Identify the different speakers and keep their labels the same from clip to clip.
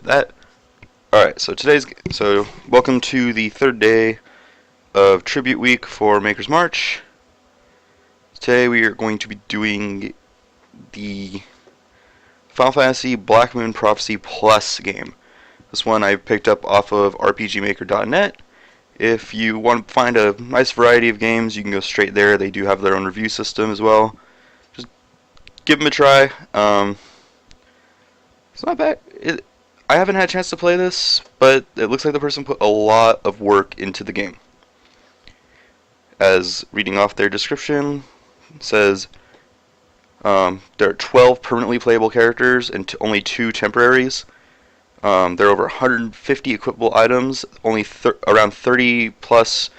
Speaker 1: that. Alright, so welcome to the third day of Tribute Week for Maker's March. Today we are going to be doing the Final Fantasy Blackmoon Prophecy Plus game. This one I picked up off of RPGmaker.net. If you want to find a nice variety of games, you can go straight there. They do have their own review system as well. Just give them a try. It's not bad. I haven't had a chance to play this, but it looks like the person put a lot of work into the game. As reading off their description, it says there are 12 permanently playable characters and only 2 temporaries. There are over 150 equipable items, only around 30 plus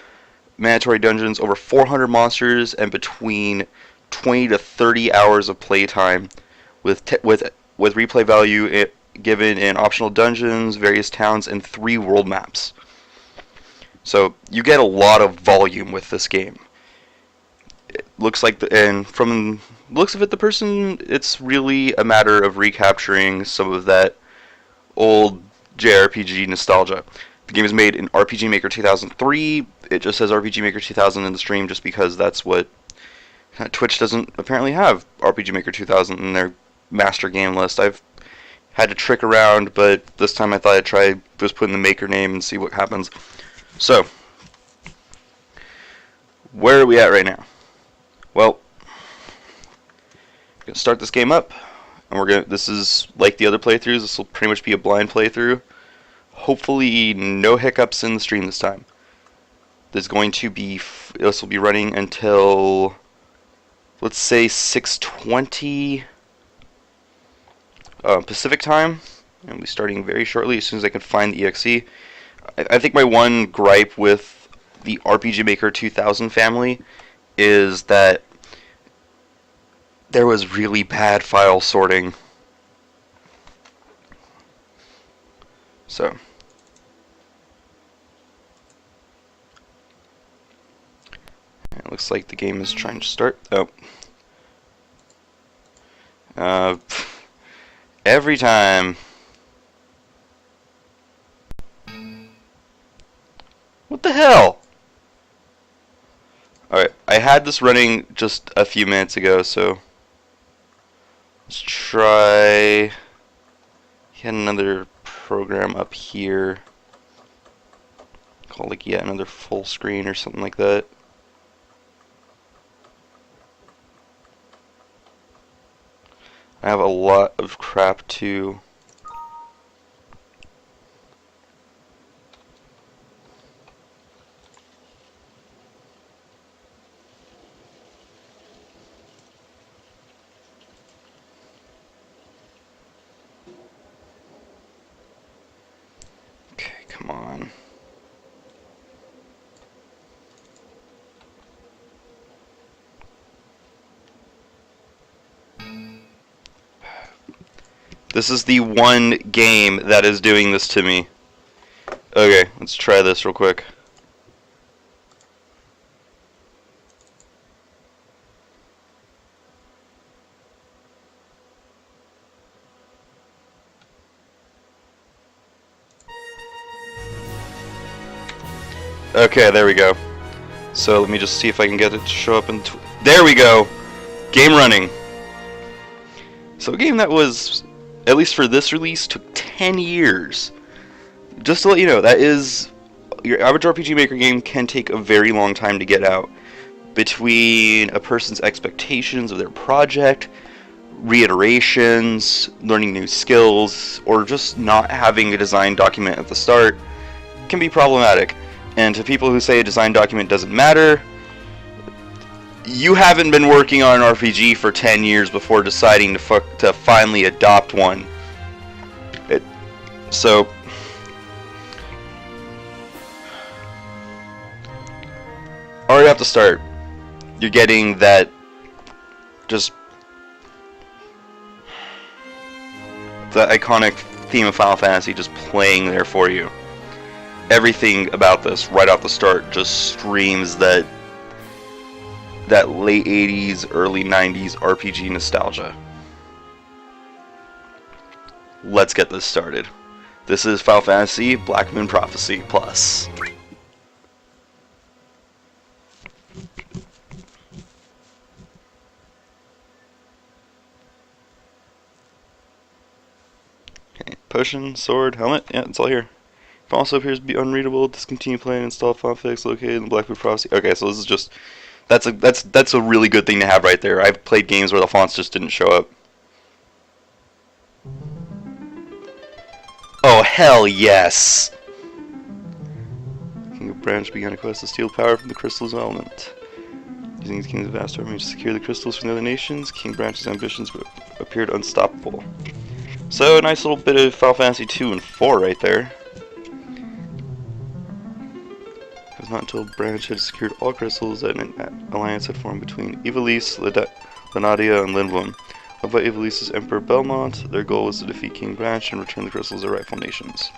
Speaker 1: mandatory dungeons, over 400 monsters, and between 20 to 30 hours of playtime, with replay value given in optional dungeons, various towns, and 3 world maps. So you get a lot of volume with this game. It looks like, and from the looks of it, it's really a matter of recapturing some of that old JRPG nostalgia. The game is made in RPG Maker 2003. It just says RPG Maker 2000 in the stream just because that's what Twitch doesn't apparently have RPG Maker 2000 in their master game list. I've had to trick around, but this time I thought I'd try just putting the maker name and see what happens. So, where are we at right now? Well, I'm gonna start this game up, and this is like the other playthroughs. This will pretty much be a blind playthrough. Hopefully, no hiccups in the stream this time. This will be running until, let's say, 6:20 Pacific time, and we'll be starting very shortly as soon as I can find the EXE. I think my one gripe with the RPG Maker 2000 family is that there was really bad file sorting. So, it looks like the game is trying to start. Every time. What the hell? Alright, I had this running just a few minutes ago, so let's try yet another program up here. Call yet another full screen or something like that. I have a lot of crap too. Okay, come on. This is the one game that is doing this to me. Okay, let's try this real quick. Okay, there we go. So let me just see if I can get it to show up in... There we go! Game running. So a game that was, at least for this release, took 10 years. Just to let you know, that is... Your average RPG Maker game can take a very long time to get out. Between a person's expectations of their project, reiterations, learning new skills, or just not having a design document at the start, can be problematic. And to people who say a design document doesn't matter, you haven't been working on an RPG for 10 years before deciding to finally adopt one. So, already at the start, you're getting that just the iconic theme of Final Fantasy just playing there for you. Everything about this right off the start just screams that late 80s, early 90s RPG nostalgia. Let's get this started. This is Final Fantasy Blackmoon Prophecy Plus. Okay, potion, sword, helmet, yeah, it's all here. It also appears to be unreadable. Discontinue playing, install font fix located in the Blackmoon Prophecy. Okay, so this is just that's a really good thing to have right there. I've played games where the fonts just didn't show up. Oh hell yes! King of Branch began a quest to steal power from the crystal's element. Using the King's vast army to secure the crystals from the other nations, King Branch's ambitions appeared unstoppable. So, a nice little bit of Final Fantasy 2 and 4 right there. It was not until Branch had secured all crystals that an alliance had formed between Ivalice, Lenadia, and Lindblom. Led by Ivalice's Emperor Belmont, their goal was to defeat King Branch and return the crystals to their rightful nations.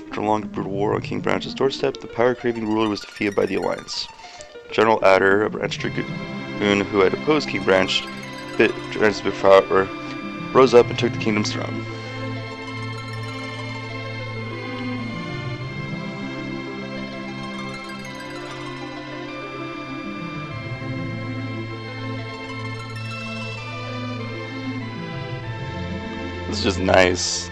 Speaker 1: After a long and brutal war on King Branch's doorstep, the power-craving ruler was defeated by the alliance. General Adder, a Branch Dragoon who had opposed King Branch, rose up and took the kingdom's throne. It's just nice.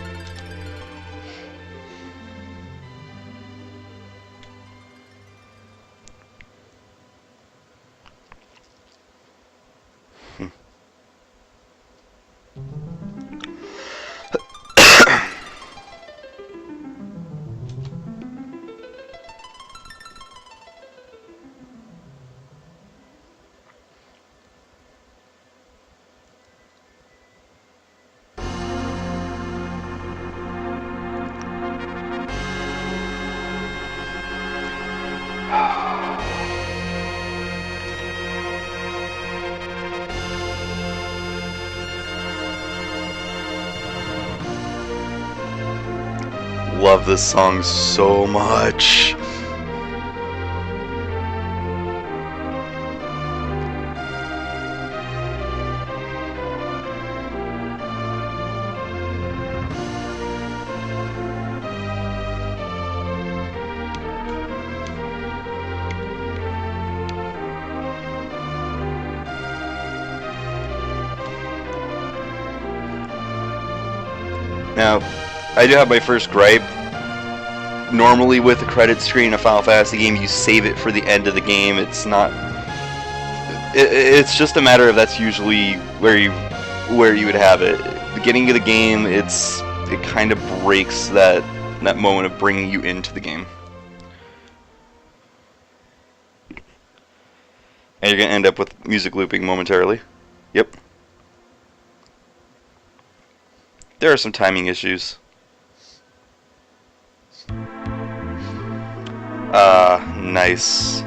Speaker 1: Love this song so much. Now, I do have my first gripe. Normally with a credit screen in a Final Fantasy game, you save it for the end of the game. It's not... It's just a matter of that's usually where you would have it. Beginning of the game, it kind of breaks that moment of bringing you into the game. And you're going to end up with music looping momentarily. Yep. There are some timing issues. Nice.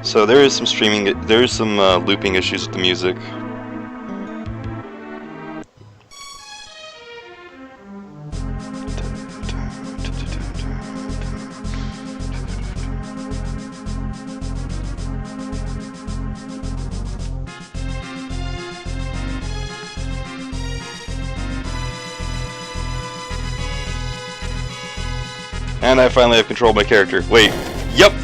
Speaker 1: So there is some looping issues with the music. And I finally have control of my character. Wait, yep!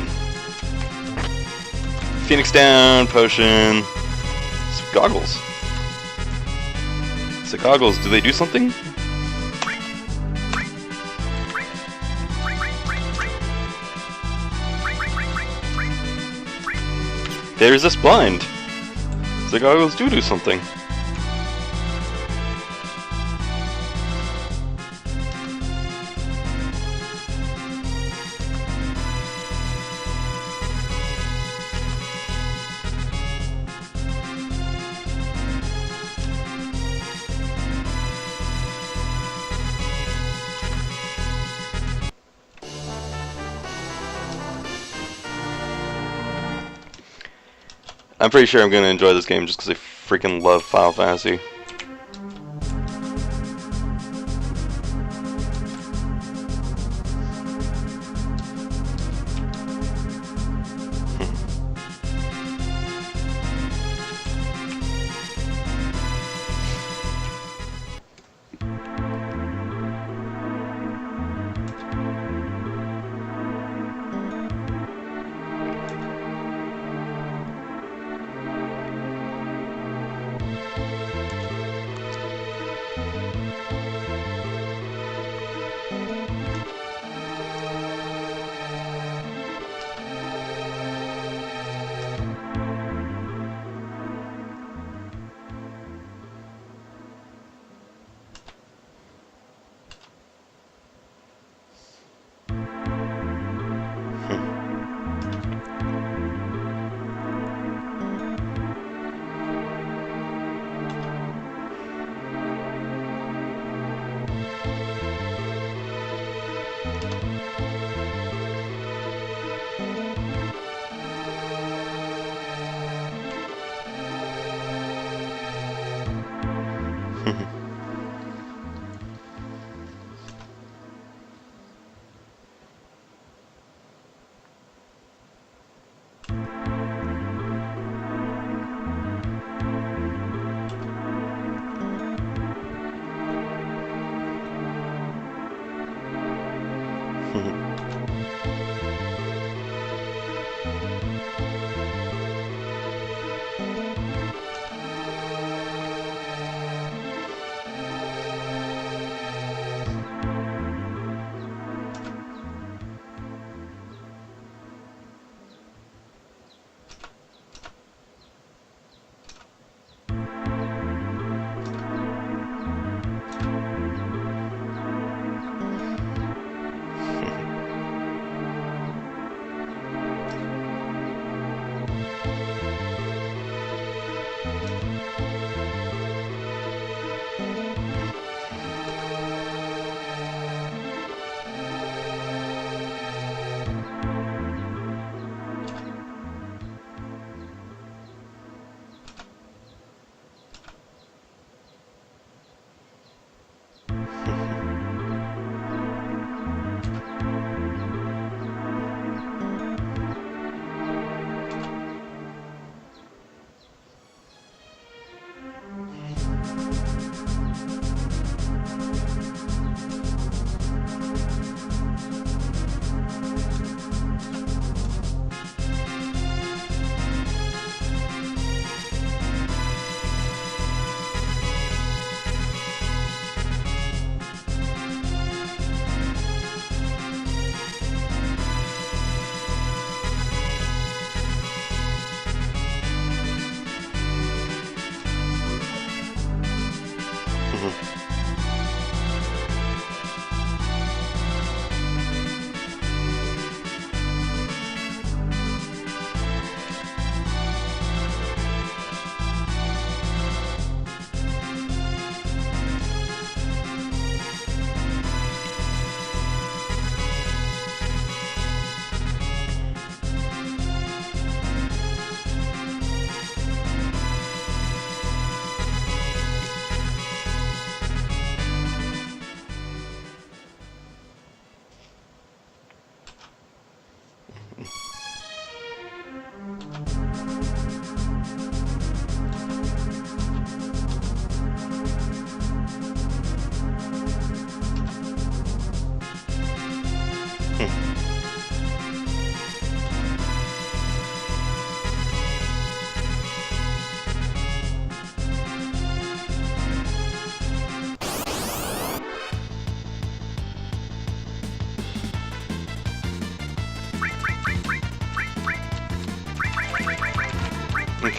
Speaker 1: Phoenix down, potion, some goggles. So goggles, do they do something? They resist blind. So goggles do something. I'm pretty sure I'm going to enjoy this game just because I freaking love Final Fantasy.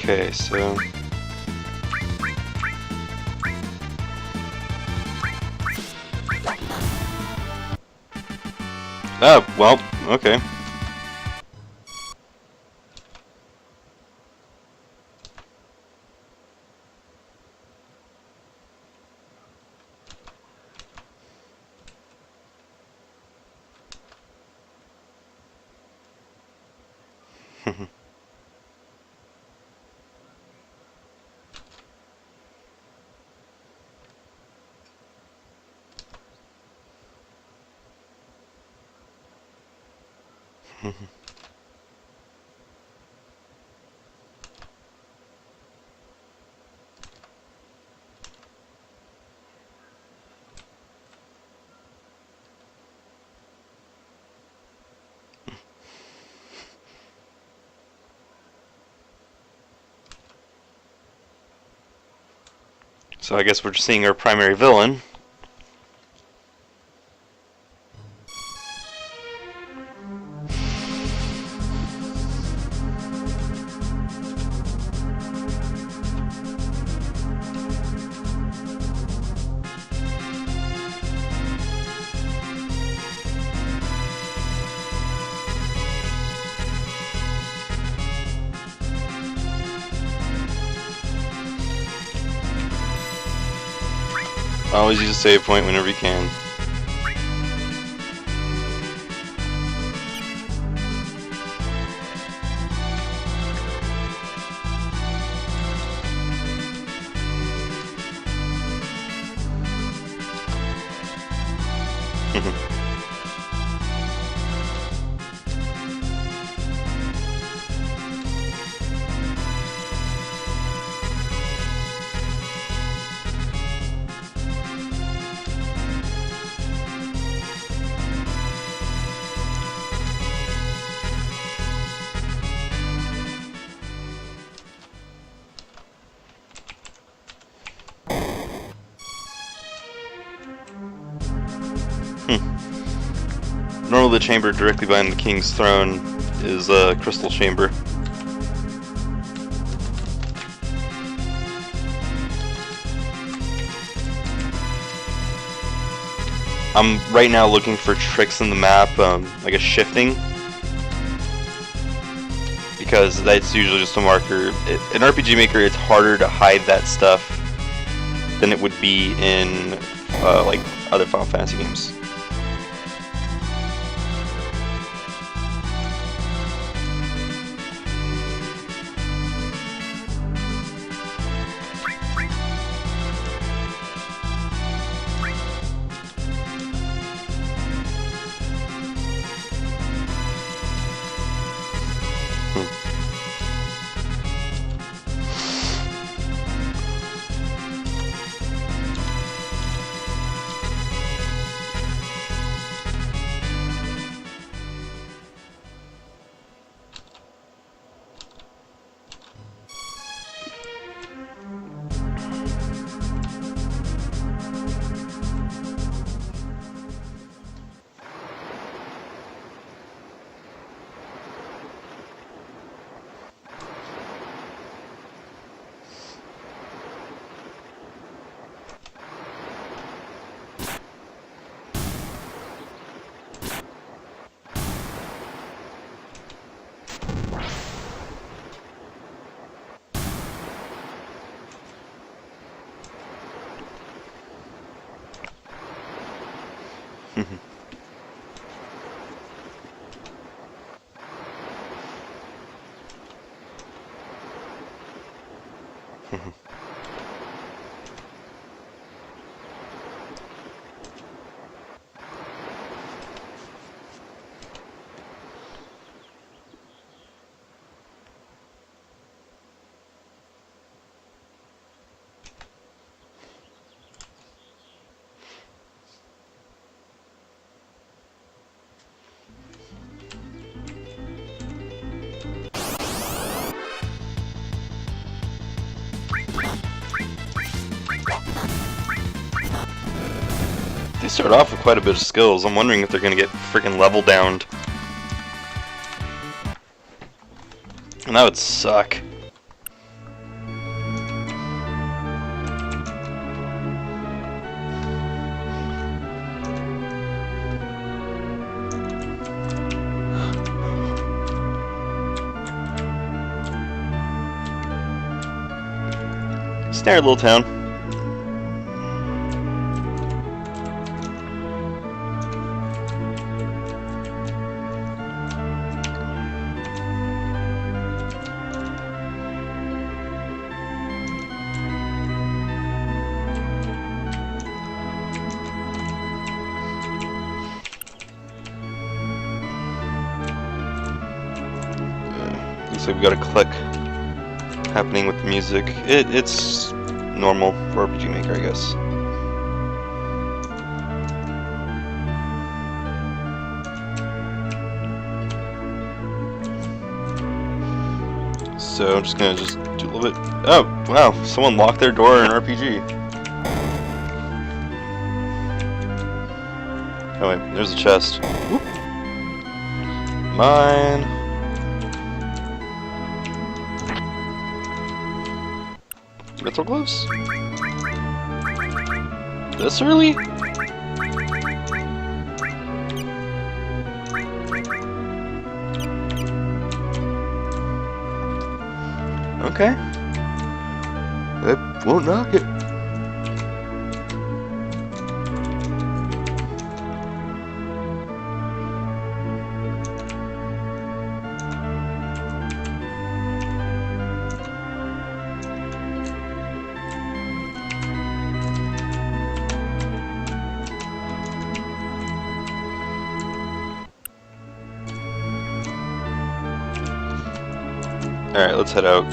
Speaker 1: Okay, so... Oh, well, okay. So I guess we're seeing our primary villain. Always use a save point whenever you can. Normally the chamber directly behind the king's throne is a crystal chamber. I'm right now looking for tricks in the map, like a shifting, because that's usually just a marker. In RPG Maker, it's harder to hide that stuff than it would be in like other Final Fantasy games. They start off with quite a bit of skills. I'm wondering if they're going to get freaking level downed. And that would suck. standard little town. Looks like we got a click happening with the music. It's normal for RPG Maker, I guess. So I'm just gonna do a little bit. Oh wow! Someone locked their door in an RPG. Oh wait, there's a chest. Whoop. Mine. Metal gloves? This early? Okay. That won't knock it. Alright, let's head out.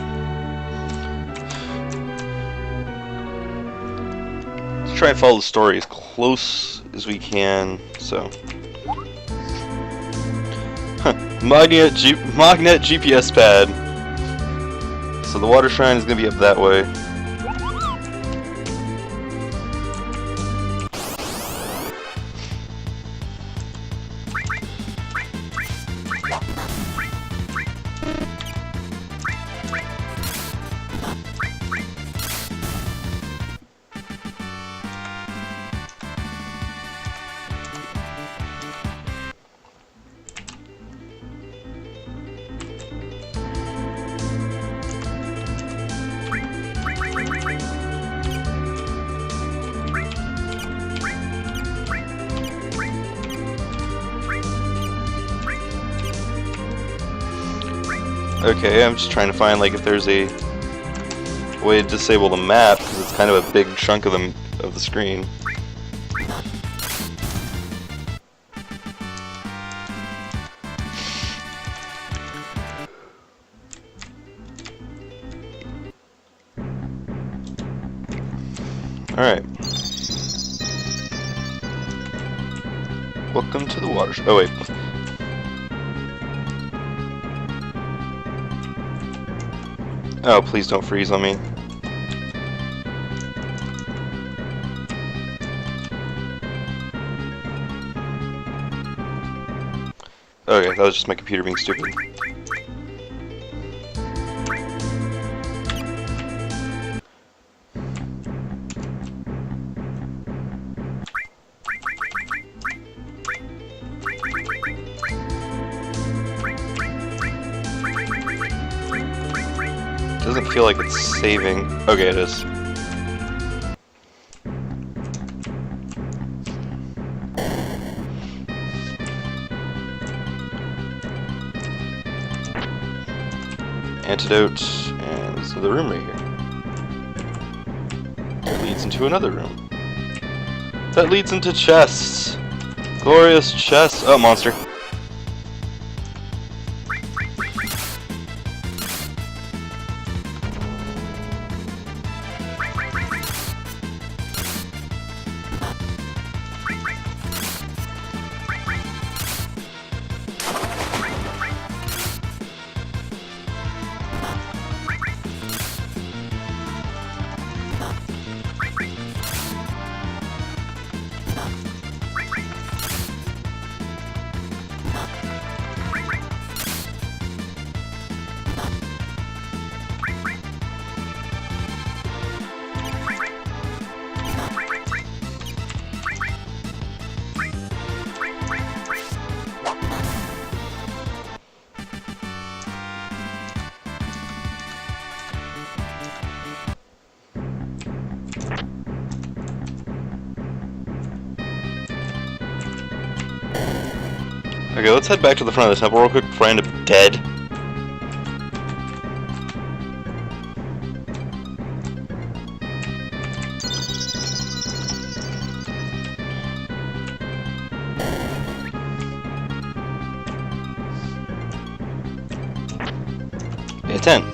Speaker 1: Let's try and follow the story as close as we can, so. Huh. Magnet GPS pad. So the water shrine is going to be up that way. Okay, I'm just trying to find like if there's a way to disable the map because it's kind of a big chunk of the screen. All right. Welcome to the water. Oh wait. Oh, please don't freeze on me. Okay, that was just my computer being stupid. Doesn't feel like it's saving. Okay, it is. Antidote, and this is the room right here. That leads into another room. That leads into chests. Glorious chests. Oh, monster. Okay, let's head back to the front of the temple real quick before I end up dead. Yeah, 10.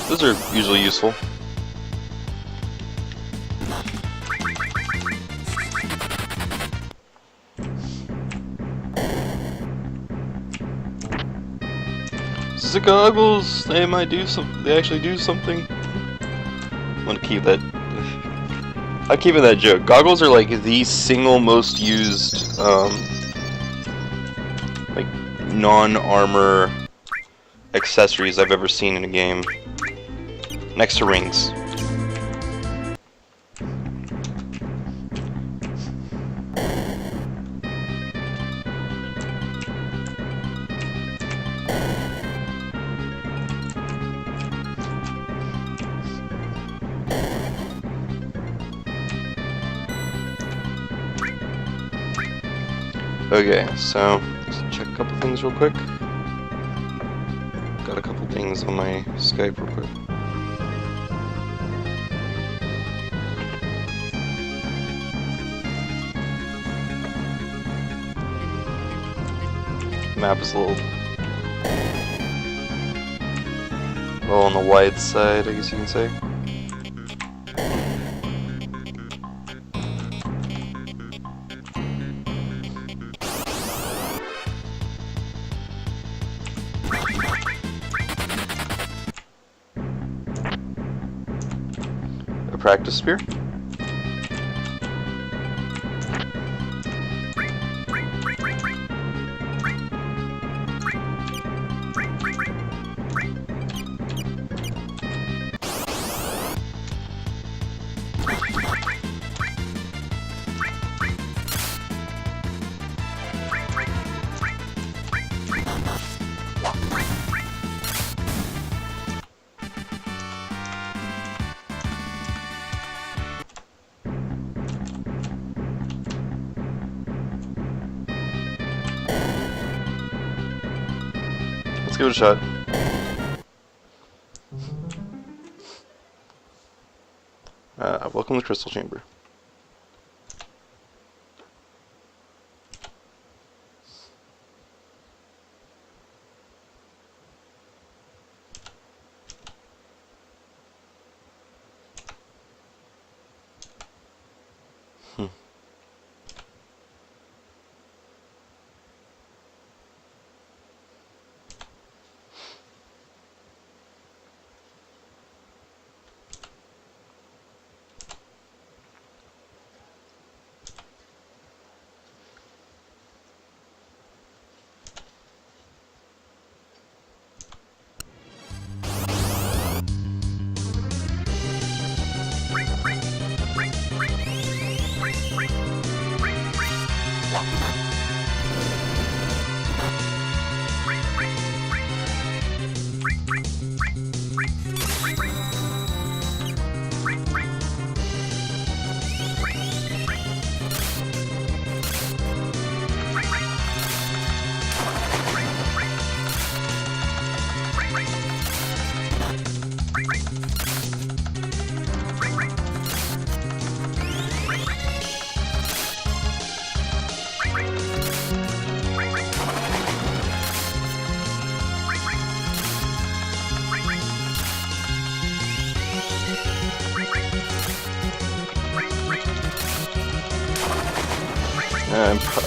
Speaker 1: Those are usually useful. The goggles, they might do some. They actually do something. I'm gonna keep that. I'm keeping that joke. Goggles are like the single most used, like non-armor accessories I've ever seen in a game, next to rings. Okay, so let's check a couple things real quick. Got a couple things on my Skype real quick. Map is a little on the wide side, I guess you can say. A practice spear. Let's give it a shot. Welcome to the Crystal Chamber.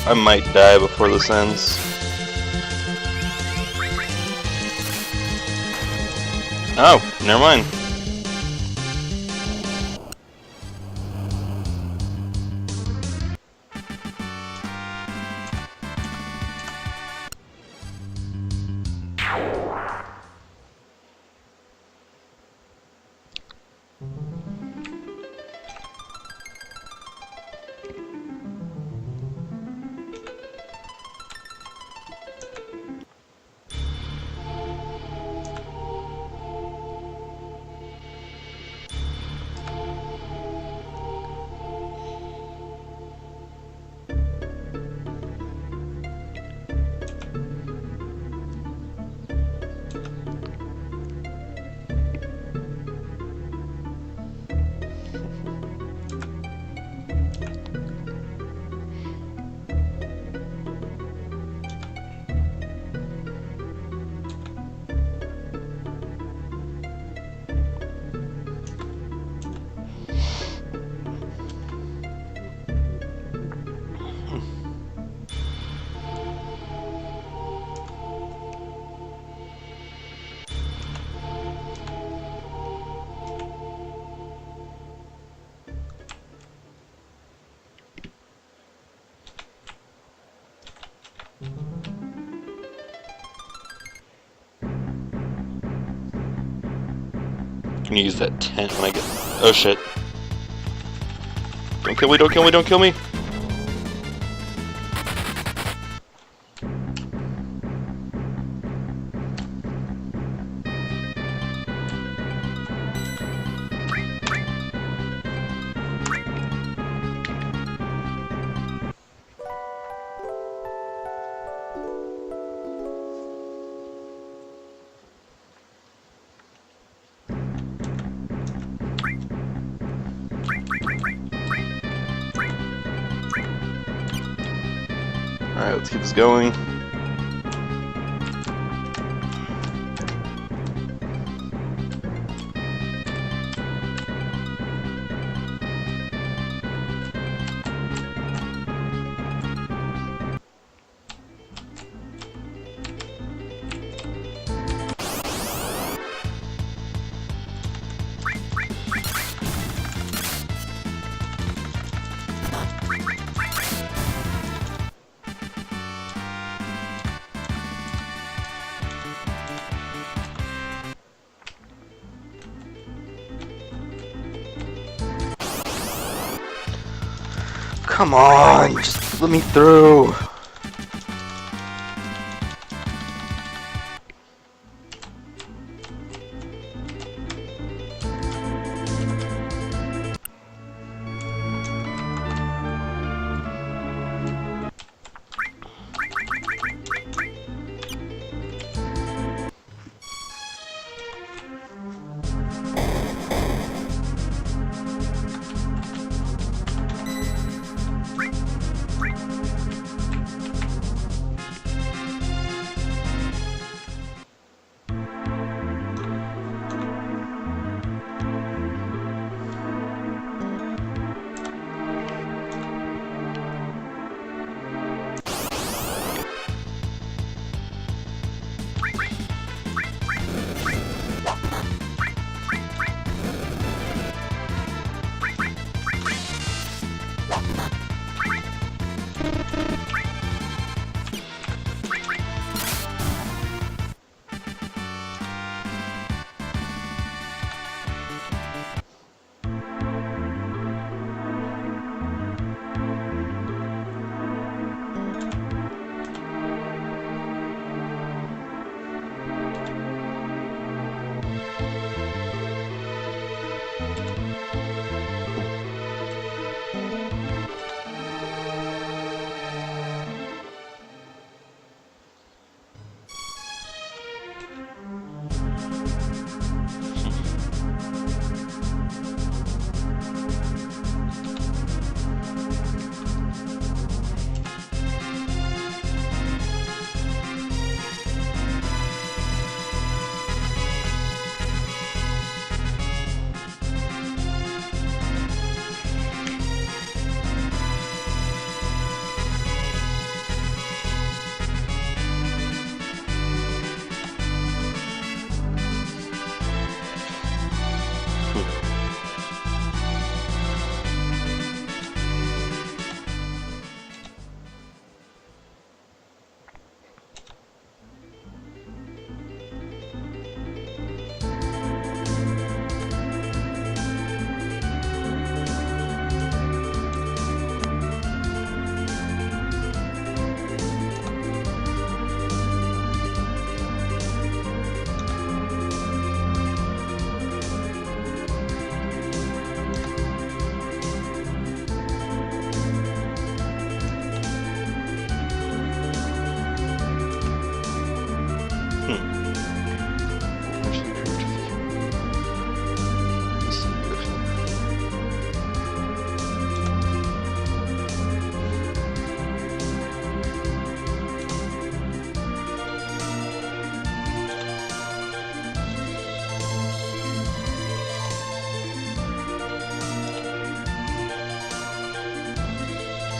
Speaker 1: I might die before this ends. Oh, never mind. I'm gonna use that tent when I get. Oh shit. Don't kill me, don't kill me, don't kill me! Alright, let's keep this going. Come on, just let me through.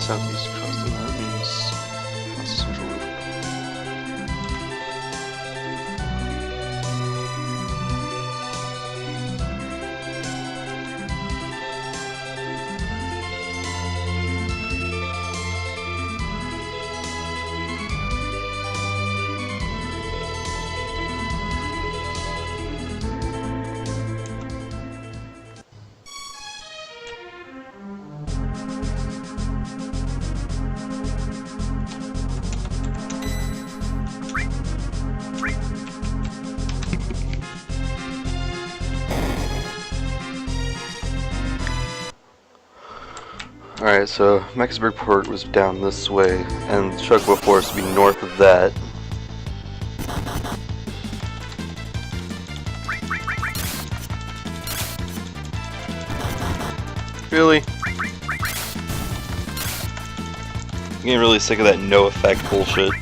Speaker 1: southeast across the mountains. That's the central loop. Alright, so Mecklenburg Port was down this way, and Chocobo Forest would be north of that. Really? I'm getting really sick of that no effect bullshit.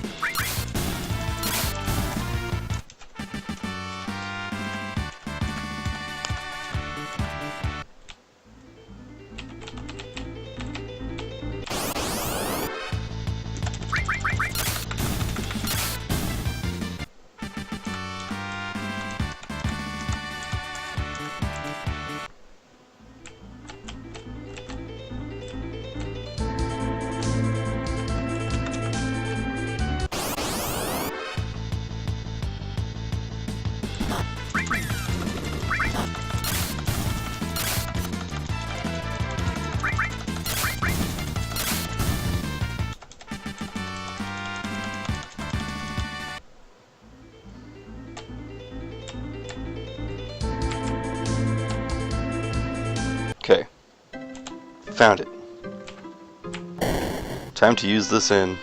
Speaker 1: Okay. Found it. Time to use this in.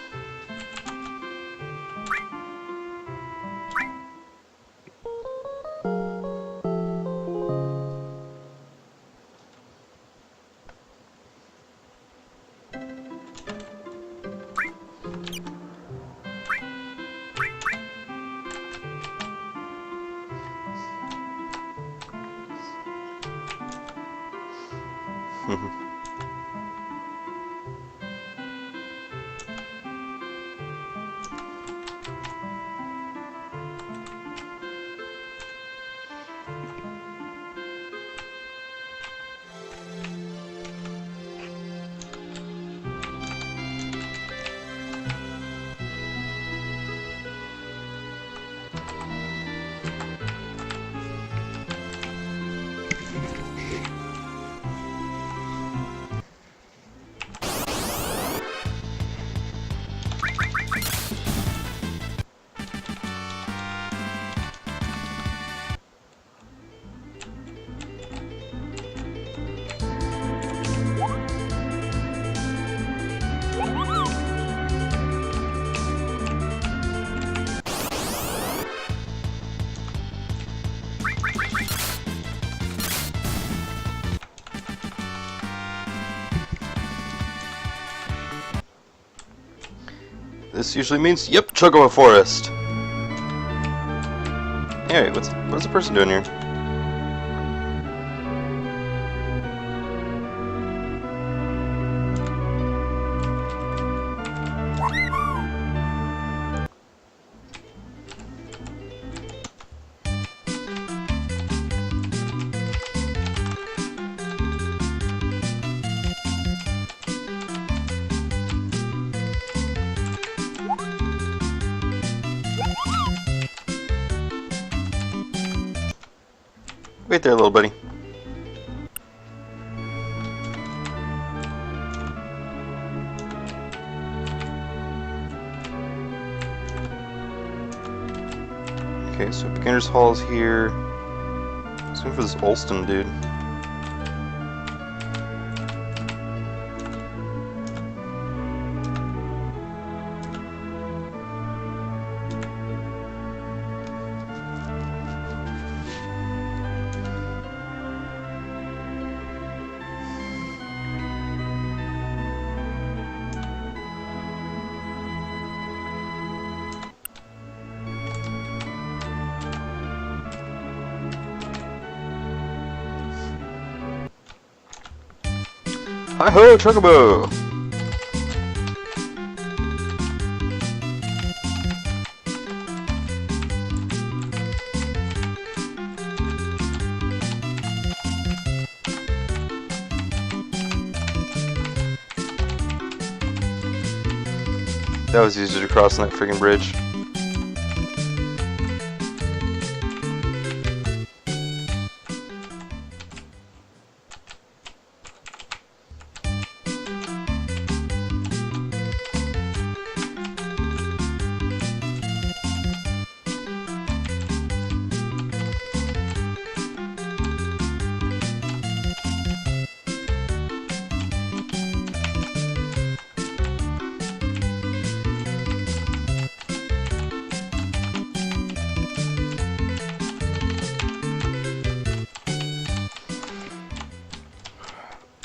Speaker 1: This usually means, yep, Chocobo Forest. Hey, what's the person doing here? Wait there, little buddy. Okay, so beginner's hall is here. Let's go for this Olston dude. Hi ho, Chocobo! That was easier to cross on that friggin' bridge.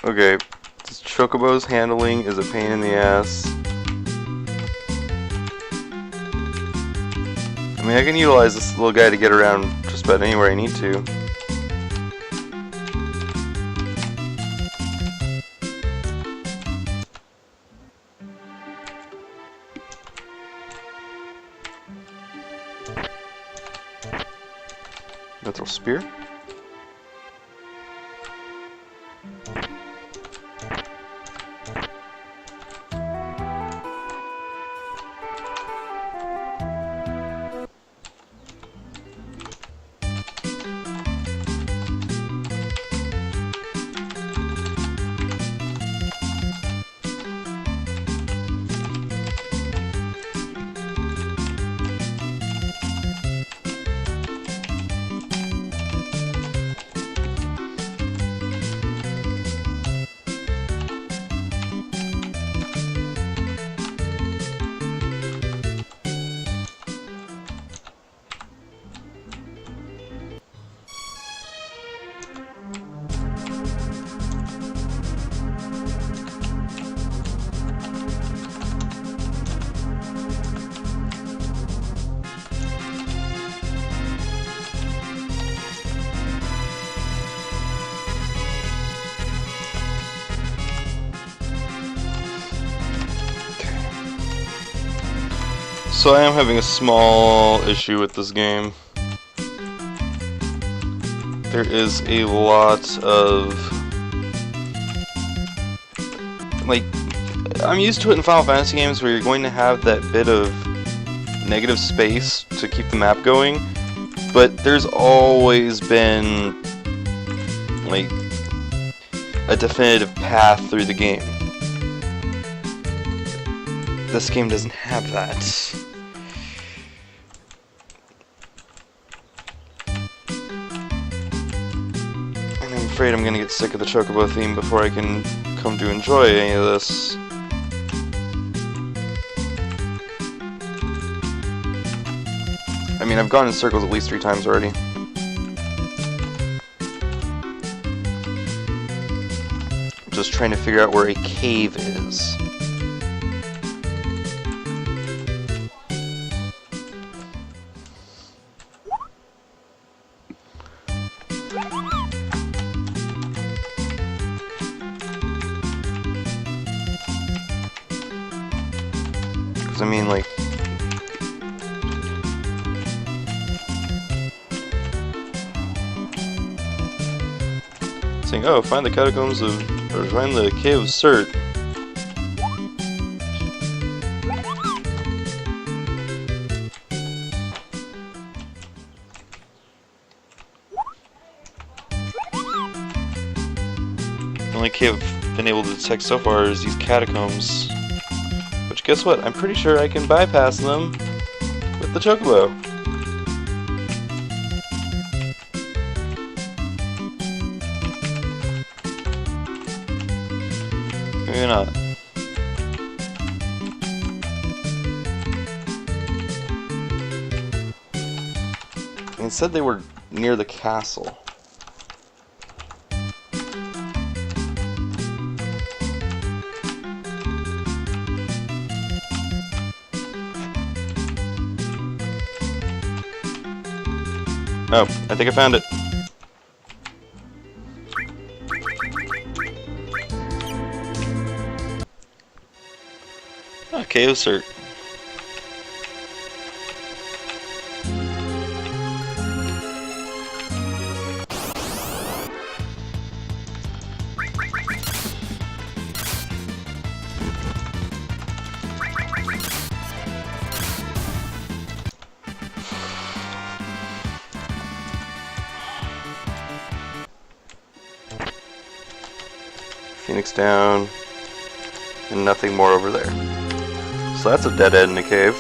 Speaker 1: Okay, this Chocobo's handling is a pain in the ass. I mean, I can utilize this little guy to get around just about anywhere I need to. Mithril Spear. So I am having a small issue with this game. There is a lot of, like, I'm used to it in Final Fantasy games where you're going to have that bit of negative space to keep the map going, but there's always been, like, a definitive path through the game. This game doesn't have that. And I'm afraid I'm gonna get sick of the Chocobo theme before I can come to enjoy any of this. I mean, I've gone in circles at least 3 times already. Just trying to figure out where a cave is. I mean, like, saying, oh, find the catacombs of, or find the cave of Surt. The only cave I've been able to detect so far is these catacombs. Which, guess what? I'm pretty sure I can bypass them with the Chocobo. Maybe not. It said they were near the castle. Oh, I think I found it. Okay, Surt. Phoenix down, and nothing more over there. So that's a dead end in a cave.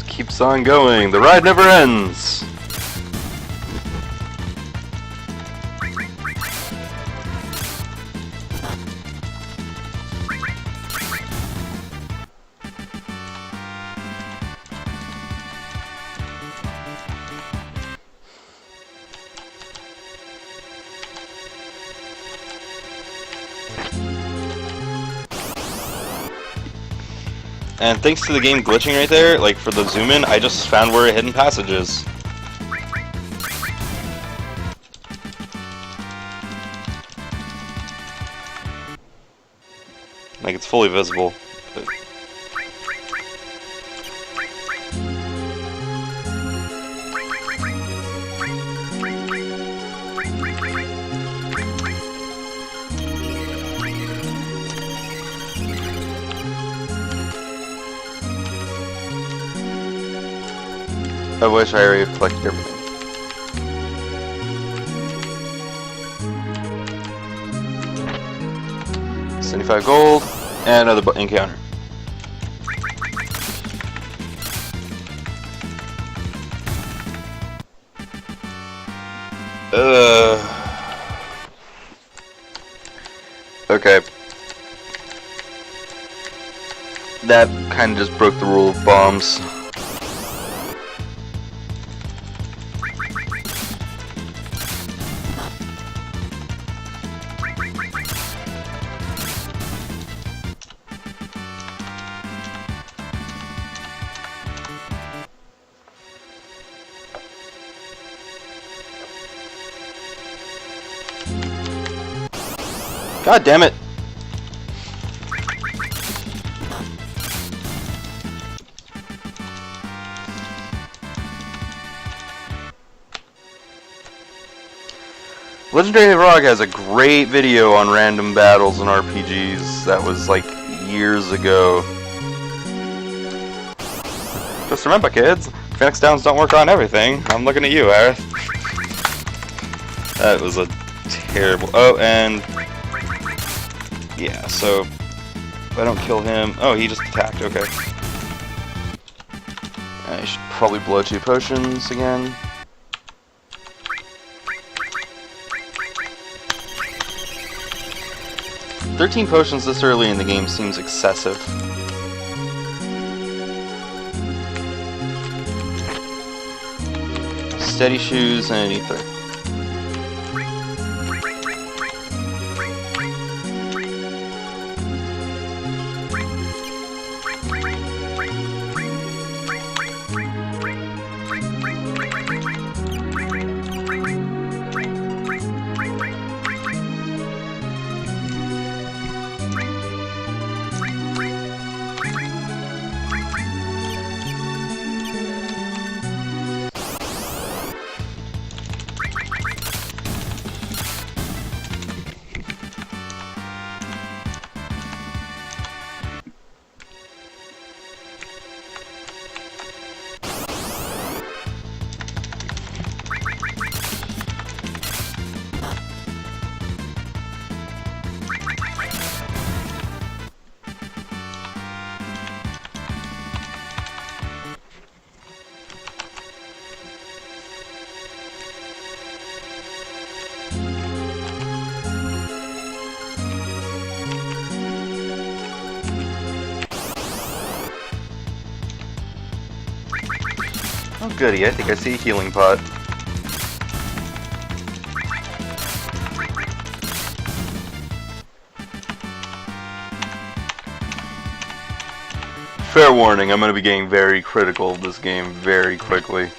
Speaker 1: Keeps on going. The ride never ends. And thanks to the game glitching right there, like for the zoom in, I just found where a hidden passage is. Like it's fully visible. But I wish I already collected everything. $75 gold, and another encounter. Okay. That kind of just broke the rule of bombs. God damn it! Legendary Rock has a great video on random battles and RPGs that was like years ago. Just remember, kids, Phoenix Downs don't work on everything. I'm looking at you, Aerith. That was a terrible... Oh, and... yeah, so... if I don't kill him... oh, he just attacked, okay. I should probably blow 2 potions again. $13 potions this early in the game seems excessive. Steady shoes and ether. Oh goody, I think I see a healing pot. Fair warning, I'm going to be getting very critical of this game very quickly.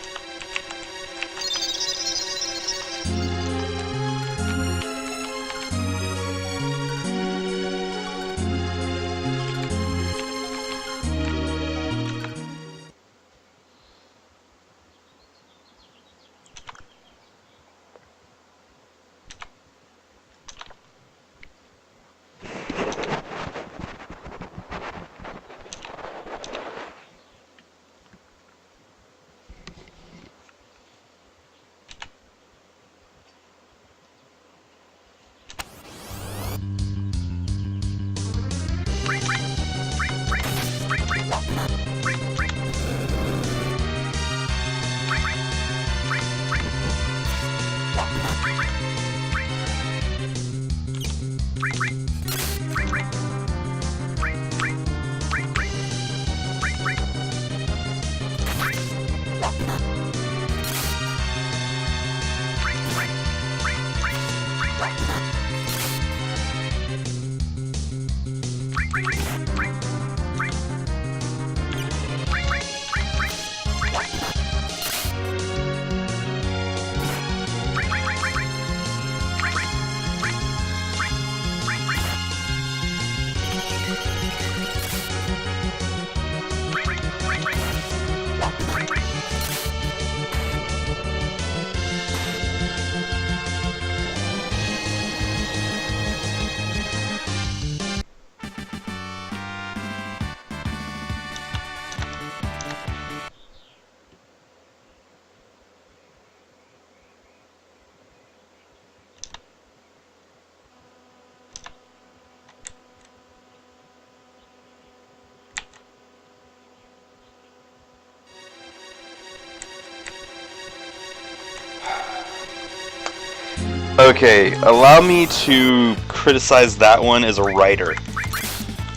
Speaker 1: Okay, allow me to criticize that one as a writer.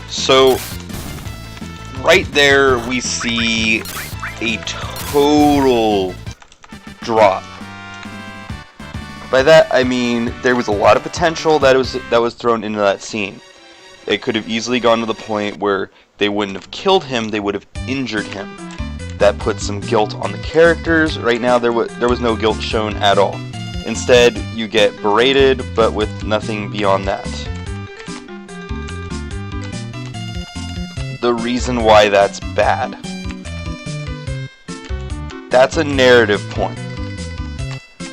Speaker 1: So, right there we see a total drop. By that I mean there was a lot of potential that was thrown into that scene. It could have easily gone to the point where they wouldn't have killed him, they would have injured him. That put some guilt on the characters. Right now there was no guilt shown at all. Instead, you get berated, but with nothing beyond that. The reason why that's bad. That's a narrative point.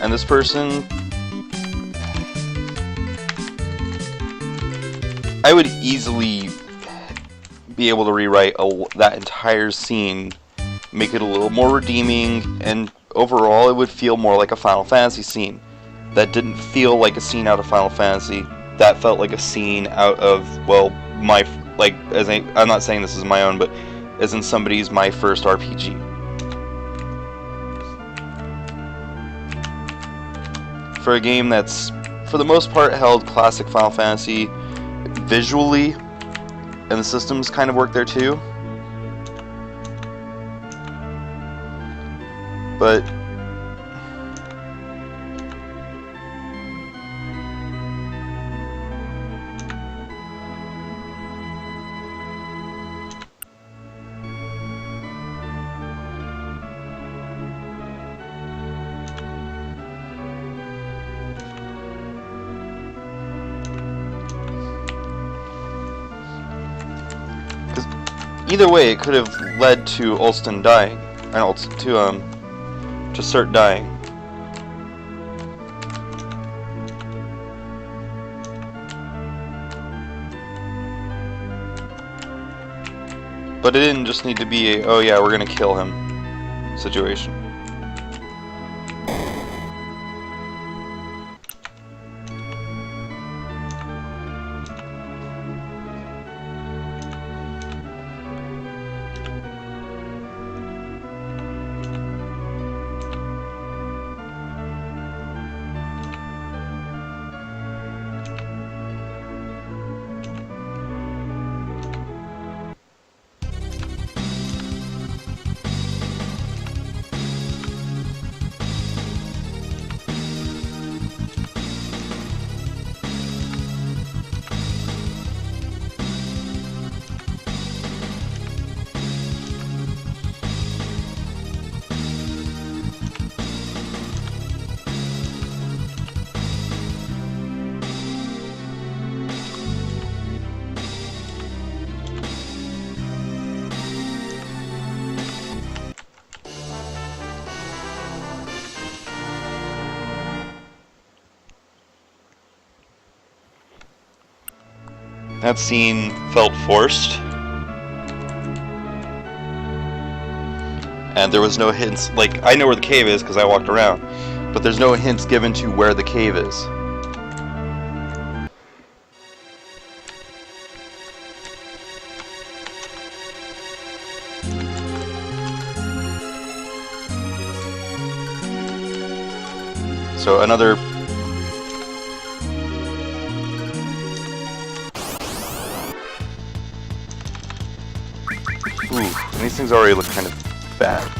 Speaker 1: And this person... I would easily be able to rewrite that entire scene, make it a little more redeeming, and overall it would feel more like a Final Fantasy scene. That didn't feel like a scene out of Final Fantasy. That felt like a scene out of, well, I'm not saying this is my own, but as in somebody's my first RPG. For a game that's, for the most part, held classic Final Fantasy visually, and the systems kind of work there too. But either way, it could have led to Ulston dying, and to Cert dying. But it didn't just need to be a, oh yeah, we're gonna kill him situation. That scene felt forced. And there was no hints. Like, I know where the cave is because I walked around, but there's no hints given to where the cave is. So another... Ooh, and these things already look kind of bad.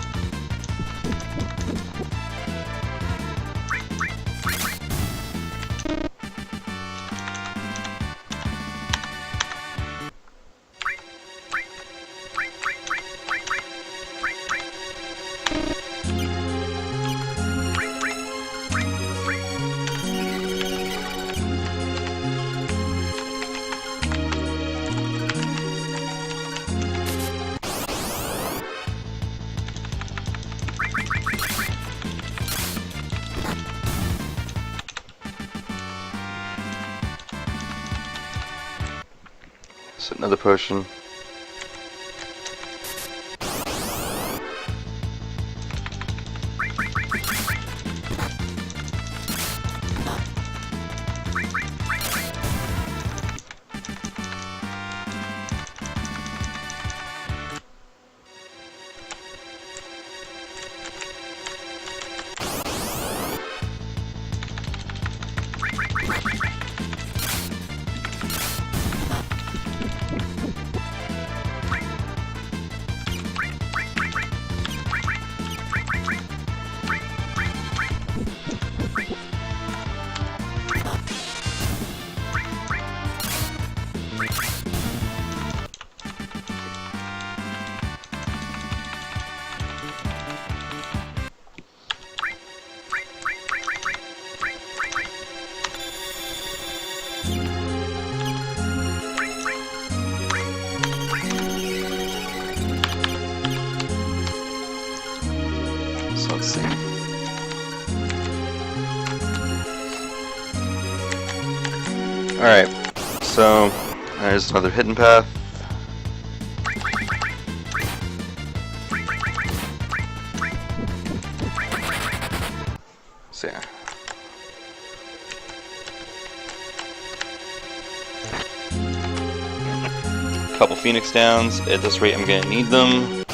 Speaker 1: So another potion. So let's see. Alright, so there's another hidden path. So yeah. Couple Phoenix Downs. At this rate, I'm gonna need them.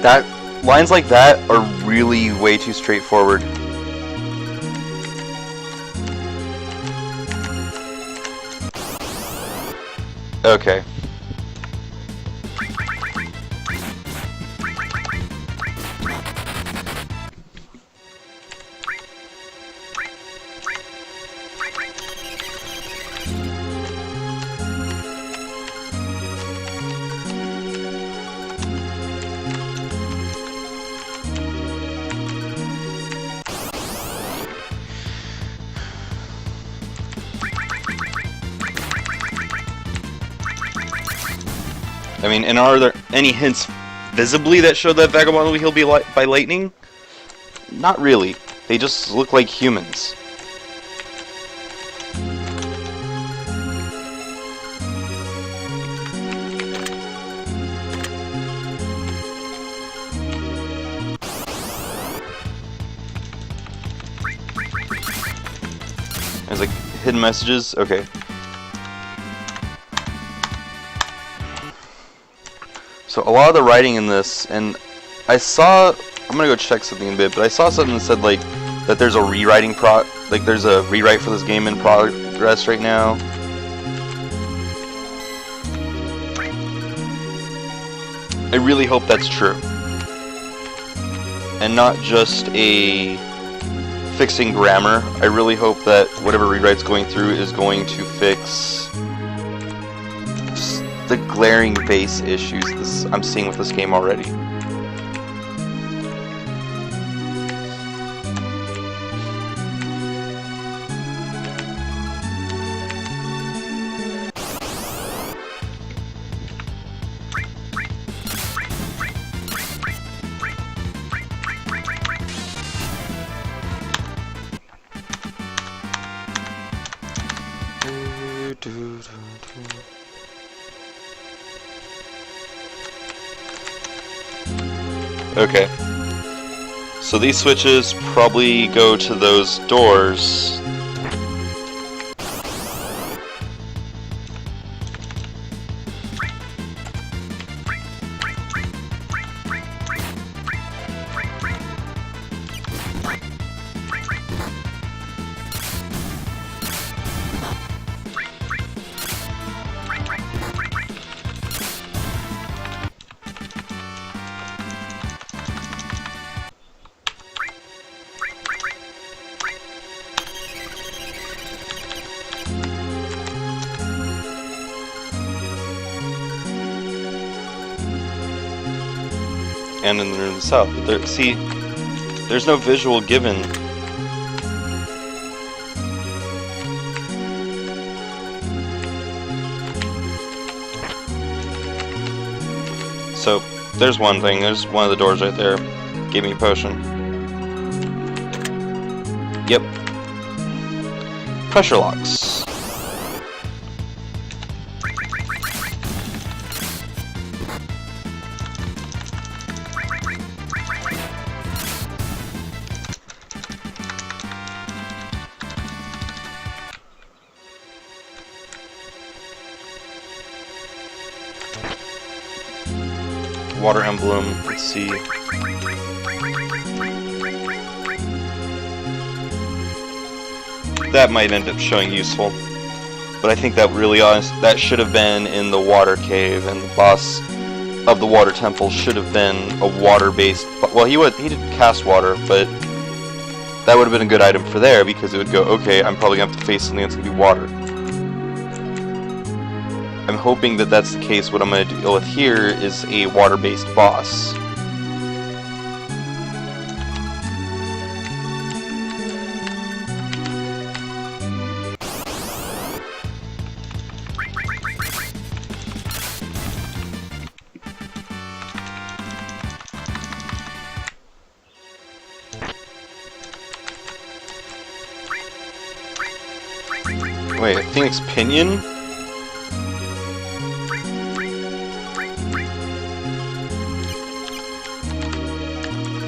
Speaker 1: That lines like that are really way too straightforward. Okay. I mean, and are there any hints visibly that show that Vagabond will be healed by lightning? Not really. They just look like humans. There's like hidden messages. Okay. So a lot of the writing in this, and I saw, I'm gonna go check something in a bit, but I saw something that said like that there's a rewriting there's a rewrite for this game in progress right now. I really hope that's true, and not just a fixing grammar. I really hope that whatever rewrite's going through is going to fix the glaring base issues I'm seeing with this game already. Okay. So these switches probably go to those doors. And in the south, but there, see, there's no visual given. So there's one thing. There's one of the doors right there. Gave me a potion. Yep. Pressure locks. Water emblem, let's see. That might end up showing useful. But I think that really honest, that should have been in the water cave, and the boss of the water temple should have been a water-based, well, he did cast water, but that would have been a good item for there, because it would go, okay, I'm probably going to have to face something that's going to be water. I'm hoping that that's the case. What I'm going to deal with here is a water-based boss. Wait, I think it's Pinion?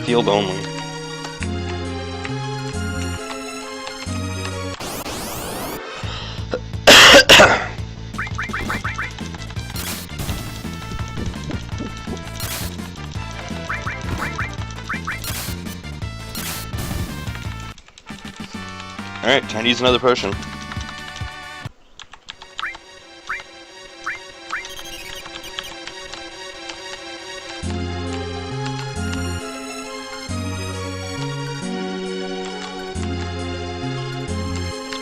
Speaker 1: Field only. Alright, time to use another potion.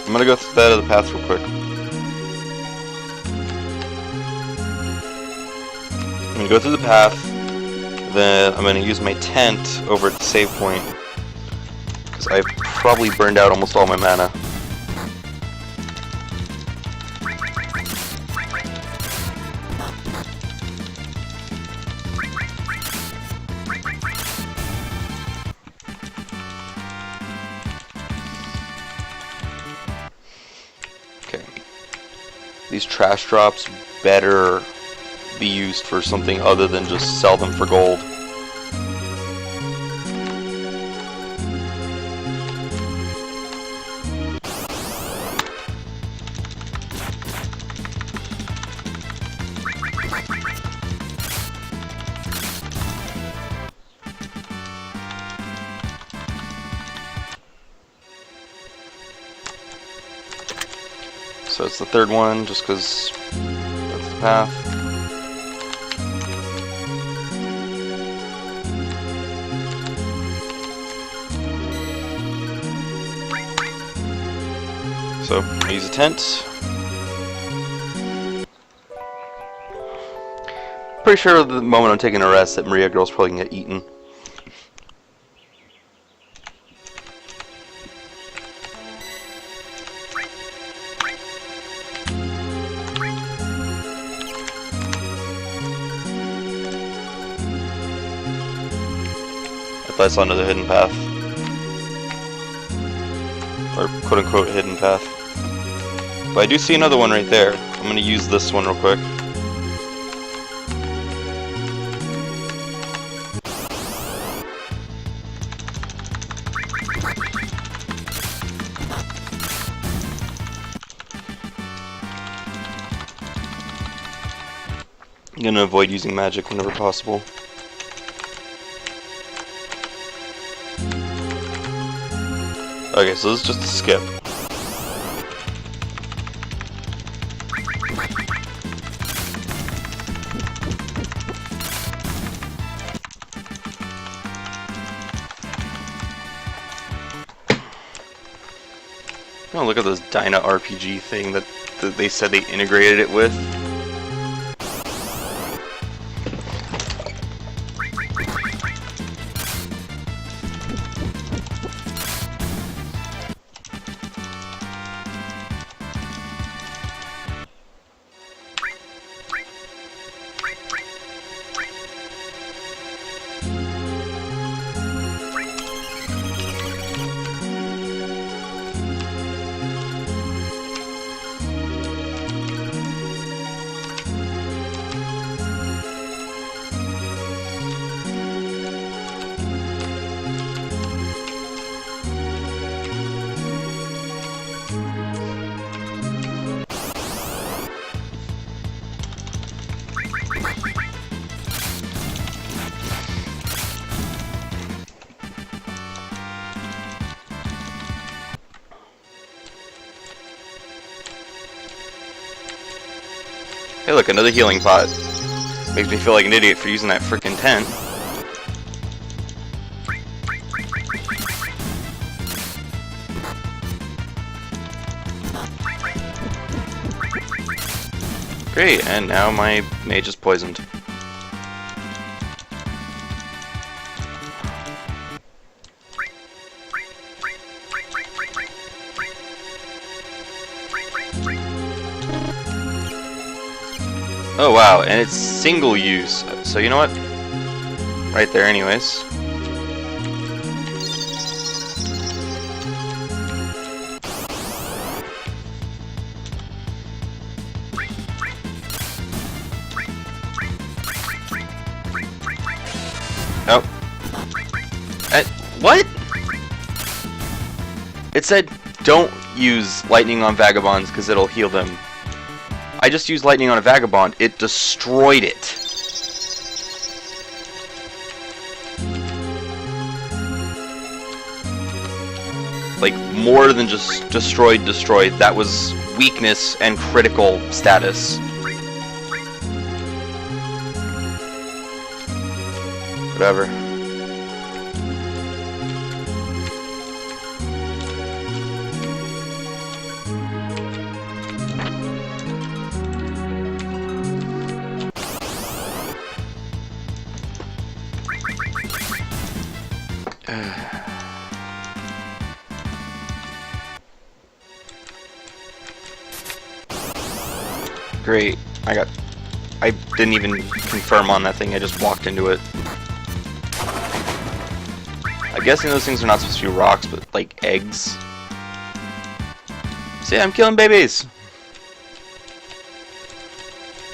Speaker 1: I'm gonna go through that other path real quick. I'm gonna go through the path, then I'm gonna use my tent over at the save point, because I've probably burned out almost all my mana. These trash drops better be used for something other than just sell them for gold. So it's the third one, just because that's the path. So I use a tent. Pretty sure the moment I'm taking a rest that Maria Girl's probably gonna get eaten. I saw another hidden path. Or quote-unquote hidden path. But I do see another one right there. I'm gonna use this one real quick. I'm gonna avoid using magic whenever possible. Okay, so this is just a skip. Oh, look at this Dyna RPG thing that they said they integrated it with. Hey look, another healing pot. Makes me feel like an idiot for using that frickin' tent. Great, and now my mage is poisoned. Oh wow, and it's single use. So you know what? Right there anyways. Oh. What? It said don't use lightning on vagabonds because it'll heal them. I just used lightning on a vagabond. It destroyed it. Like, more than just destroyed. That was weakness and critical status. Whatever. Great. I didn't even confirm on that thing, I just walked into it. I'm guessing those things are not supposed to be rocks, but like eggs. See, I'm killing babies!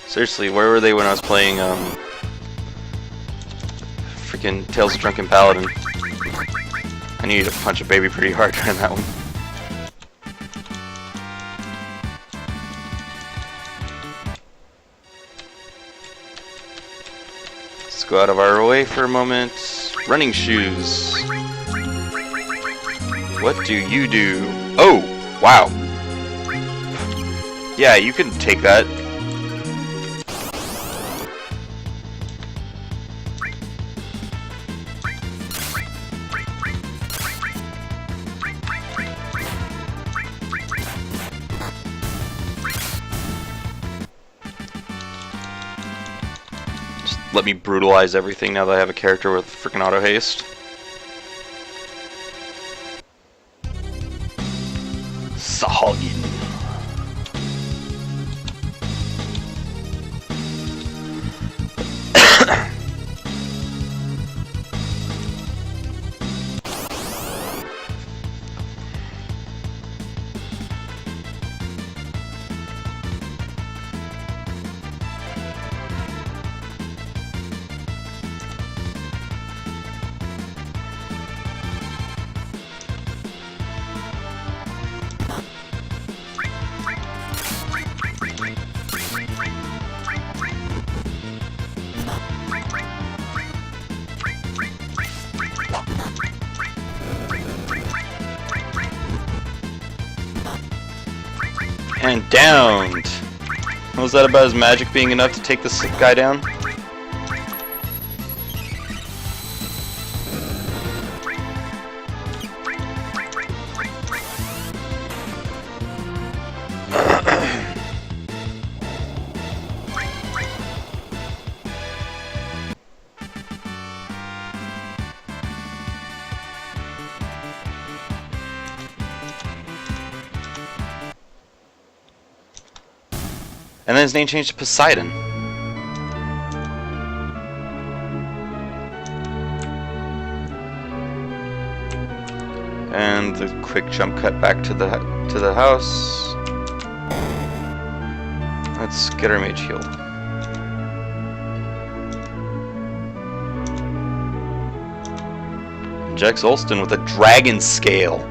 Speaker 1: Seriously, where were they when I was playing, freaking Tales of Drunken Paladin? I needed to punch a baby pretty hard during that one. Let's go out of our way for a moment. Running shoes. What do you do? Oh, wow. Yeah, you can take that. Let me brutalize everything now that I have a character with freaking auto haste. Sahagin. And downed. Was that about his magic being enough to take this guy down? And then his name changed to Poseidon. And the quick jump cut back to the house. Let's get our mage healed. Jex Olston with a dragon scale.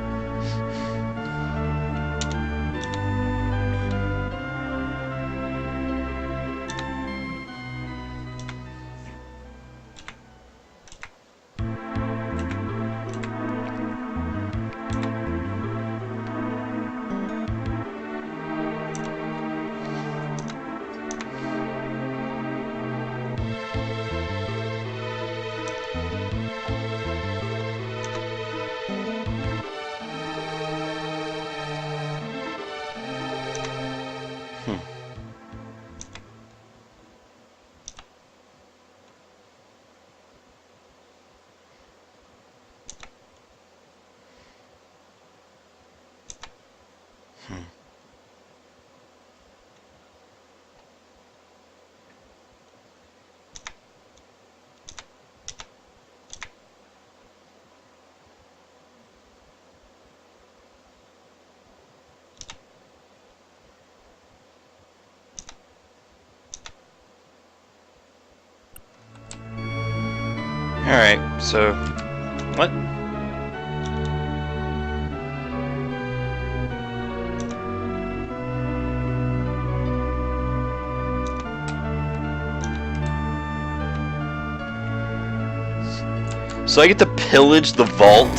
Speaker 1: Alright, so what? So I get to pillage the vault?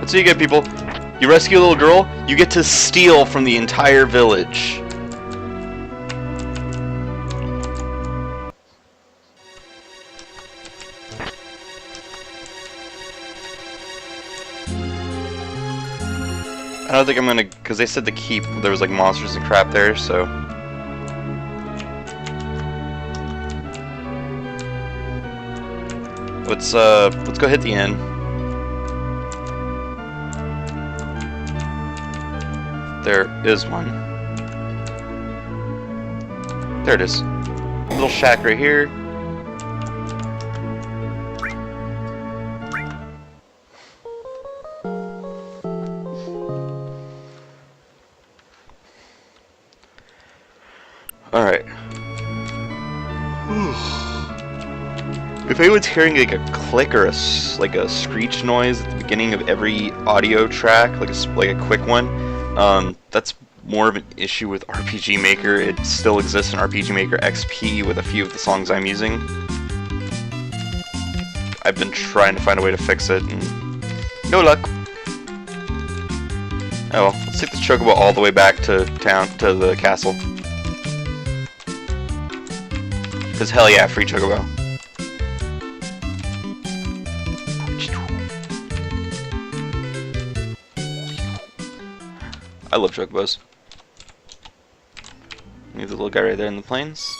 Speaker 1: That's what you get, people. You rescue a little girl, you get to steal from the entire village. I don't think I'm gonna, because they said the keep, there was like monsters and crap there, so. Let's go hit the inn. There is one. There it is. Little shack right here. Alright. If anyone's hearing like a click or like a screech noise at the beginning of every audio track, like a quick one, that's more of an issue with RPG Maker. It still exists in RPG Maker XP with a few of the songs I'm using. I've been trying to find a way to fix it, and no luck. Oh well, let's take the chocobo all the way back to town, to the castle. Cause hell yeah, free chocobo. I love chocobos. Leave the little guy right there in the plains.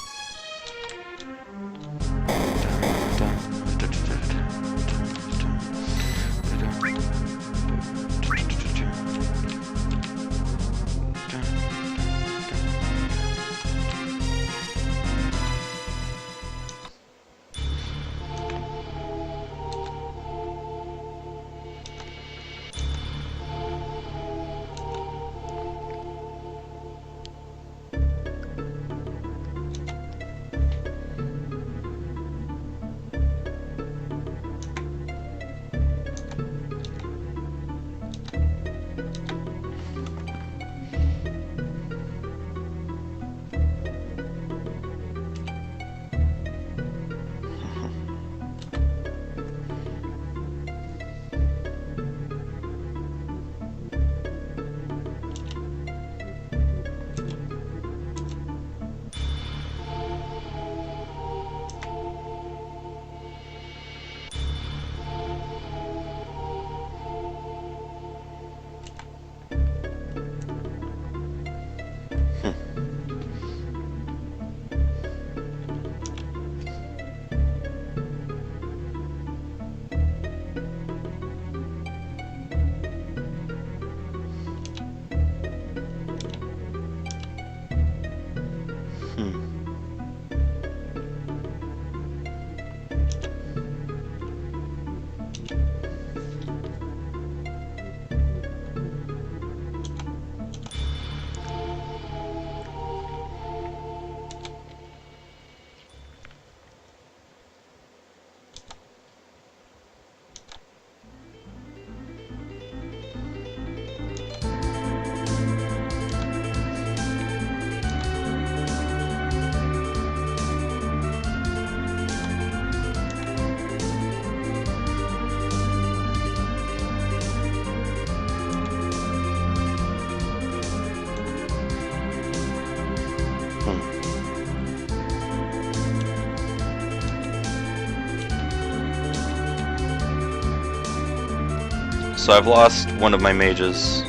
Speaker 1: So I've lost one of my mages.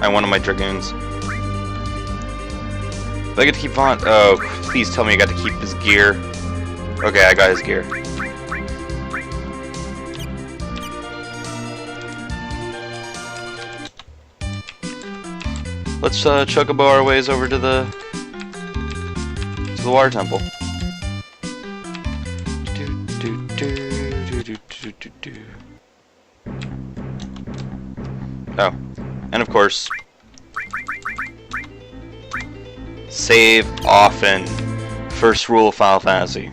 Speaker 1: And one of my dragoons. Do I get to keep Vaughn? Oh, please tell me I got to keep his gear. Okay, I got his gear. Let's chocobo our ways over to the water temple. Oh, and of course, save often. First rule of Final Fantasy.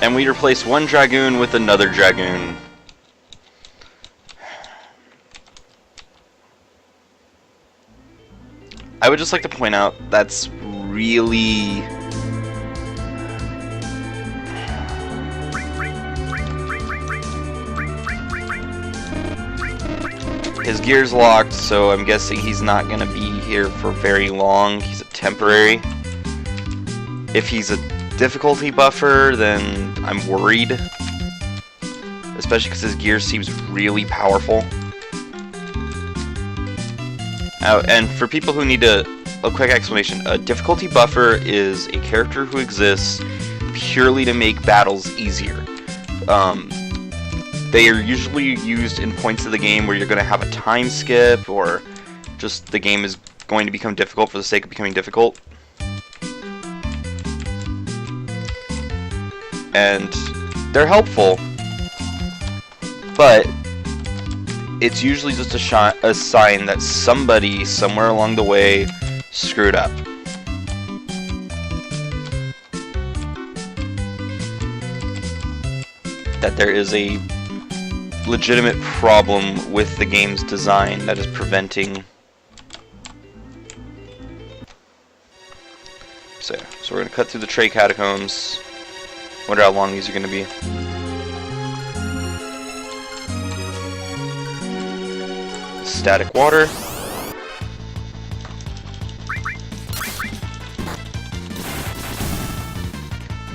Speaker 1: And we replace one dragoon with another dragoon. I would just like to point out that's really... His gear's locked, so I'm guessing he's not going to be here for very long. He's a temporary. If he's a difficulty buffer, then I'm worried, especially because his gear seems really powerful. And for people who need a quick explanation, a difficulty buffer is a character who exists purely to make battles easier. They are usually used in points of the game where you're going to have a time skip, or just the game is going to become difficult for the sake of becoming difficult. And they're helpful, but it's usually just a sign that somebody somewhere along the way screwed up. That there is a legitimate problem with the game's design that is preventing. So we're going to cut through the Trey catacombs. Wonder how long these are going to be. Static water.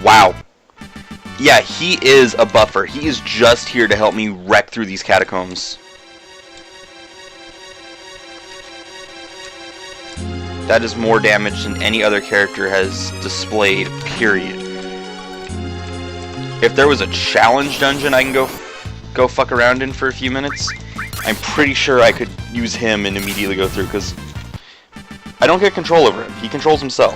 Speaker 1: Wow. Yeah, he is a buffer. He is just here to help me wreck through these catacombs. That is more damage than any other character has displayed, period. If there was a challenge dungeon I can go fuck around in for a few minutes, I'm pretty sure I could use him and immediately go through, because I don't get control over him. He controls himself.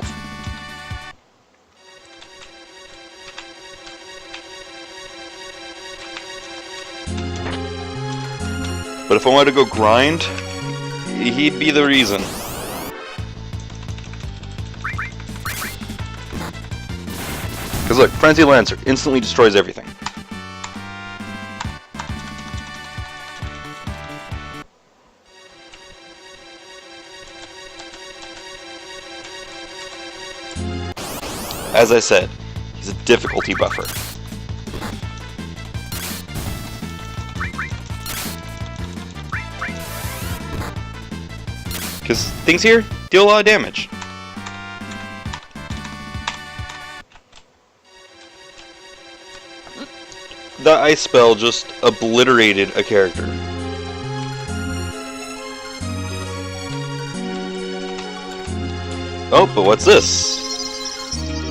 Speaker 1: But if I wanted to go grind, he'd be the reason. Because look, Frenzy Lancer instantly destroys everything. As I said, he's a difficulty buffer. Because things here deal a lot of damage. The ice spell just obliterated a character. Oh, but what's this?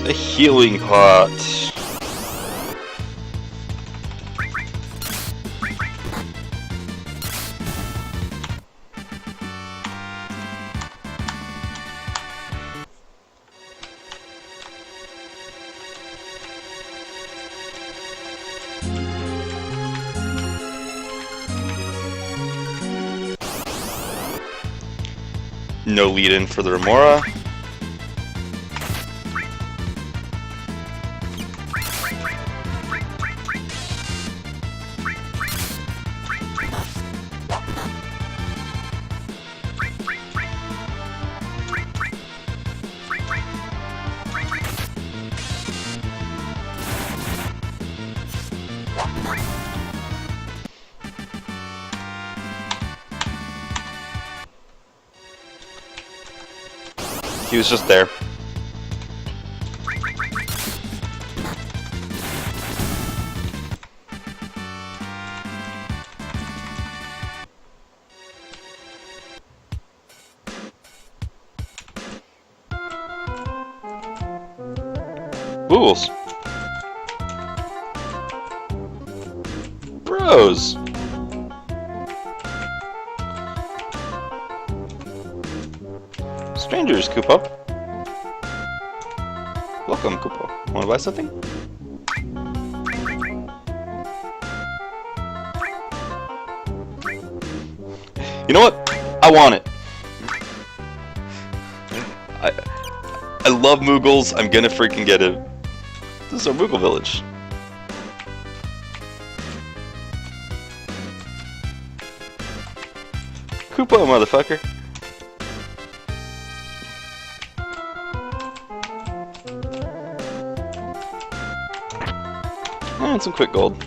Speaker 1: A healing pot. No lead-in for the Remora. He was just there. Fools. Bros. Strangers, Koopa. Welcome, Koopa. Wanna buy something? You know what? I want it. I love Moogles. I'm gonna freaking get it. This is our Moogle village. Koopa, motherfucker. And some quick gold.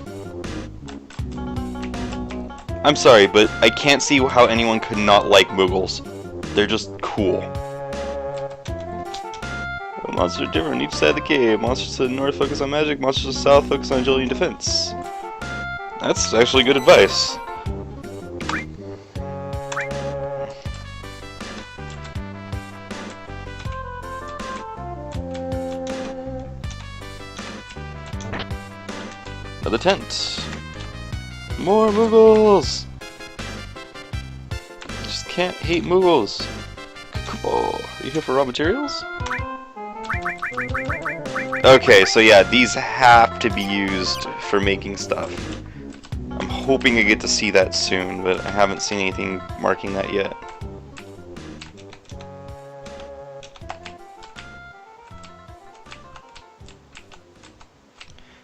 Speaker 1: I'm sorry, but I can't see how anyone could not like Moogles. They're just cool. Monsters are different on each side of the cave. Monsters to the north focus on magic, monsters to the south focus on agility and defense. That's actually good advice. Another tent. More Moogles! Just can't hate Moogles. Are you here for raw materials? Okay, so yeah, these have to be used for making stuff. I'm hoping I get to see that soon, but I haven't seen anything marking that yet.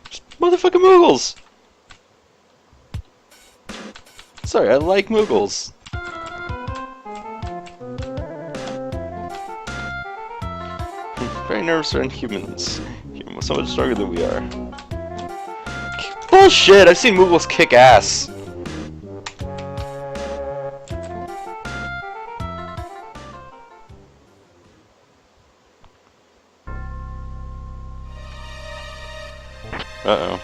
Speaker 1: Just motherfucking Moogles! Sorry, I like Moogles. Very nervous around humans. Humans are so much stronger than we are. Bullshit! I've seen Moogles kick ass. Uh-oh.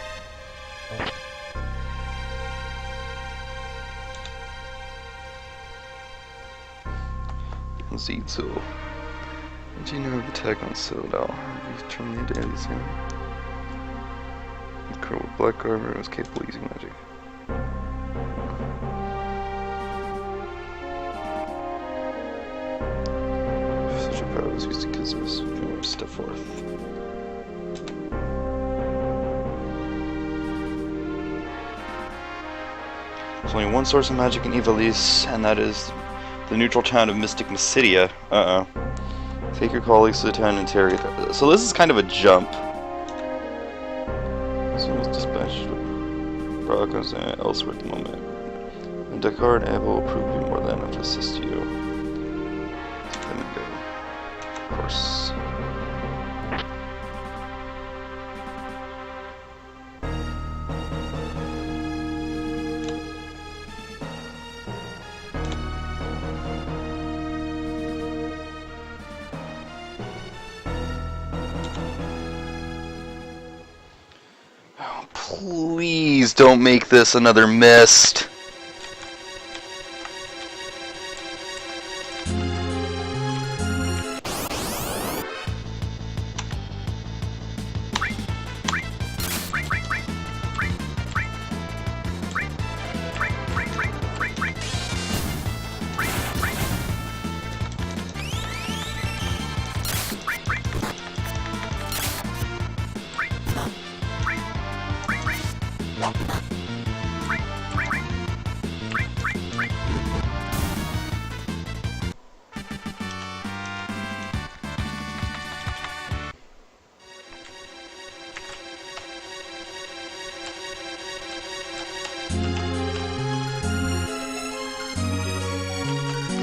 Speaker 1: Z2. Engineer of attack on Citadel. We've terminated enemies here. The crew with black armor was capable of using magic. Such a power was used to kill us. Come on, step forth. There's only one source of magic in Ivalice, and that is the neutral town of Mystic Mysidia. Uh-oh. Take your colleagues to the town and interrogate them. So this is kind of a jump. This one was dispatched with Brockos elsewhere at the moment. And Dakar and Eva will prove to be more than enough to assist you. Let them go. Of course. Please don't make this another mist.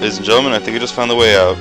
Speaker 1: Ladies and gentlemen, I think I just found the way out.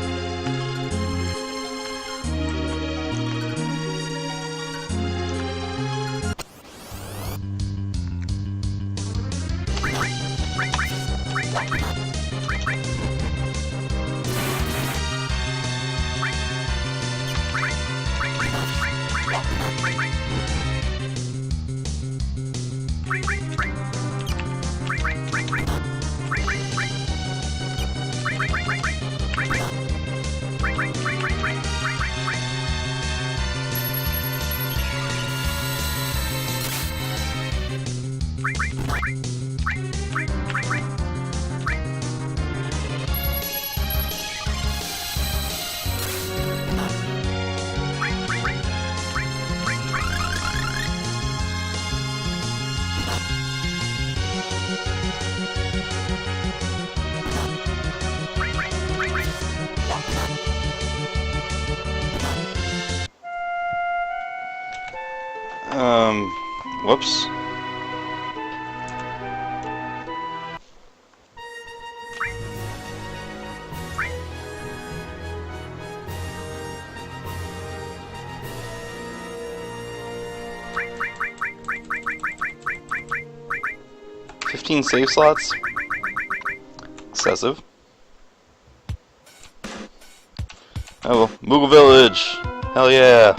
Speaker 1: Whoops. "15 save slots? Excessive. Oh, well, Moogle Village! Hell yeah!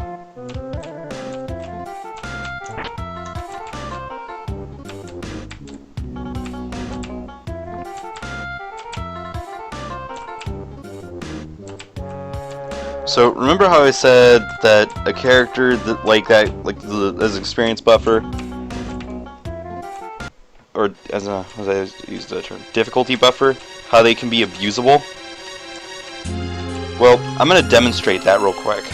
Speaker 1: So remember how I said that a character that as an experience buffer, or as I used the term, difficulty buffer, how they can be abusable? Well, I'm gonna demonstrate that real quick.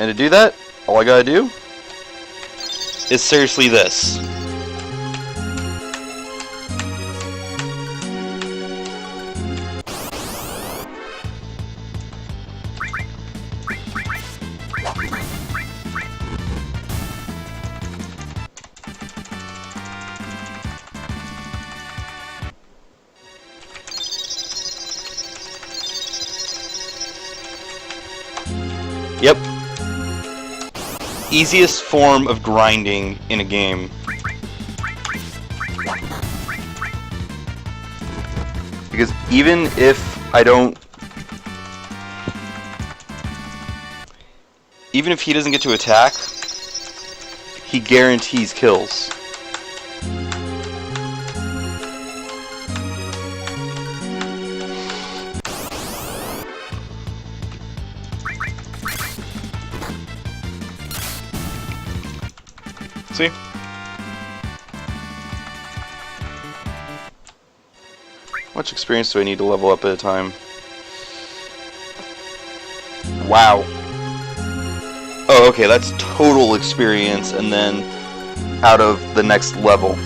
Speaker 1: And to do that, all I gotta do is seriously this. Yep. Easiest form of grinding in a game. Because even if he doesn't get to attack, he guarantees kills. See? How much experience do I need to level up at a time? Wow. Oh, okay, that's total experience and then out of the next level.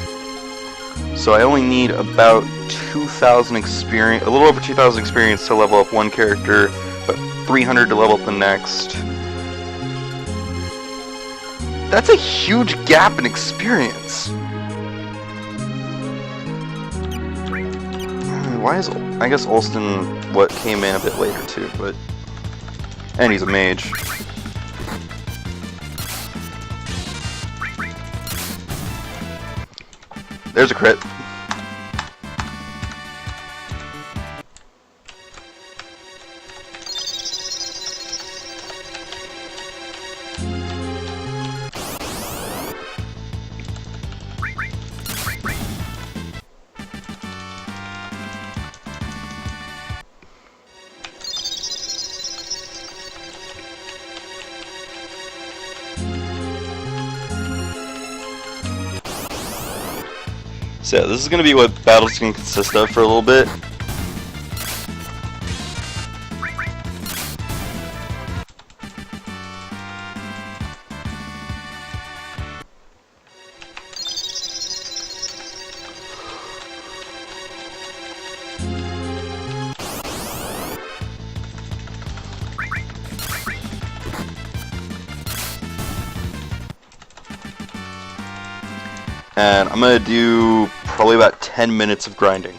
Speaker 1: So I only need about 2,000 experience, a little over 2,000 experience to level up one character, but 300 to level up the next. That's a huge gap in experience. Why is... I guess Olston came in a bit later too, but... And he's a mage. There's a crit. So yeah, this is going to be what battles can consist of for a little bit. and I'm going to do probably about 10 minutes of grinding.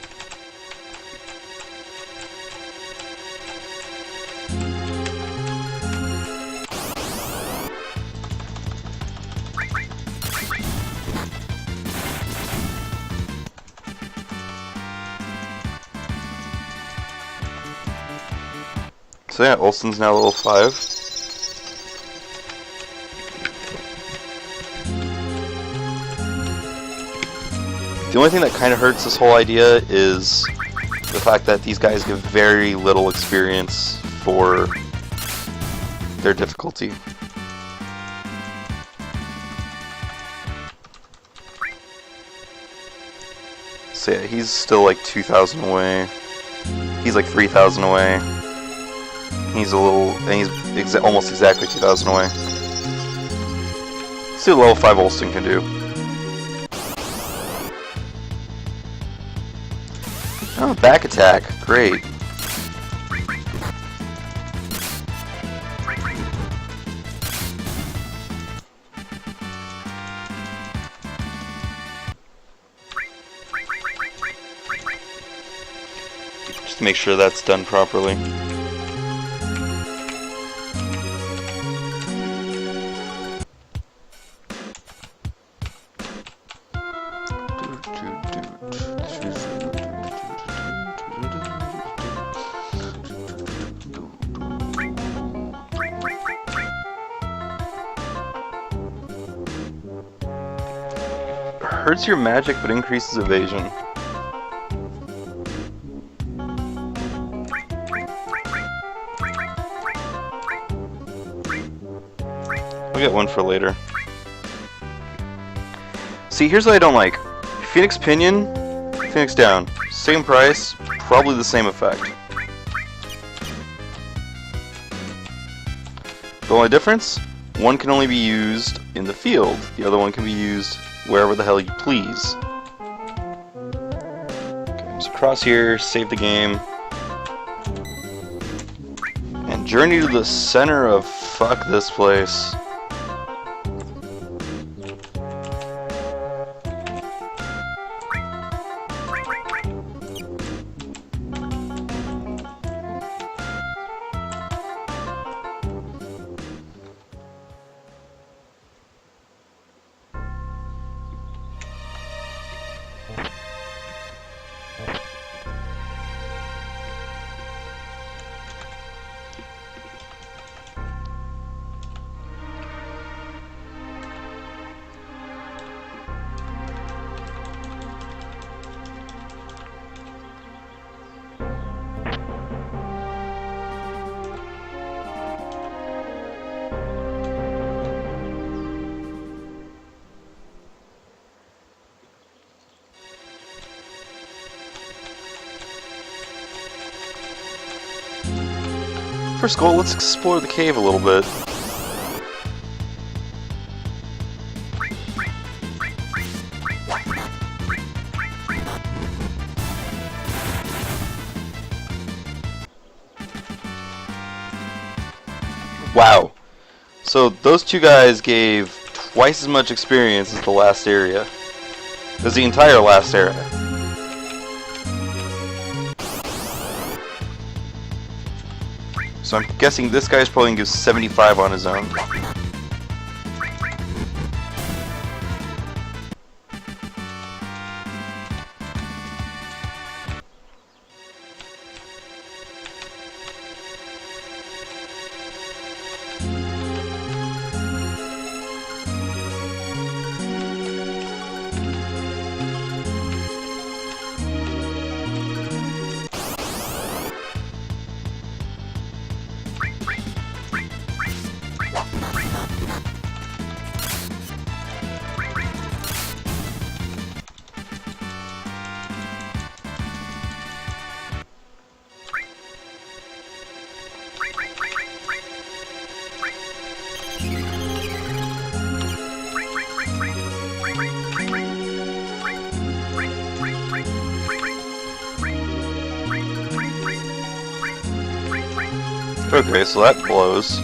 Speaker 1: So yeah, Olsen's now level 5. The only thing that kind of hurts this whole idea is the fact that these guys give very little experience for their difficulty. So yeah, he's still like 2,000 away. He's like 3,000 away. He's a little, and he's almost exactly 2,000 away. Let's see what level 5 Olsen can do. Oh, back attack. Great. Just make sure that's done properly. Hurts your magic but increases evasion. We'll get one for later. See, here's what I don't like. Phoenix Pinion, Phoenix Down. Same price, probably the same effect. The only difference? One can only be used in the field, the other one can be used wherever the hell you please. Okay, so cross here, save the game. And journey to the center of fuck this place. First goal, let's explore the cave a little bit. Wow. So those two guys gave twice as much experience as the last area. As the entire last area. So I'm guessing this guy's probably going to give 75 on his own. Okay, so that blows.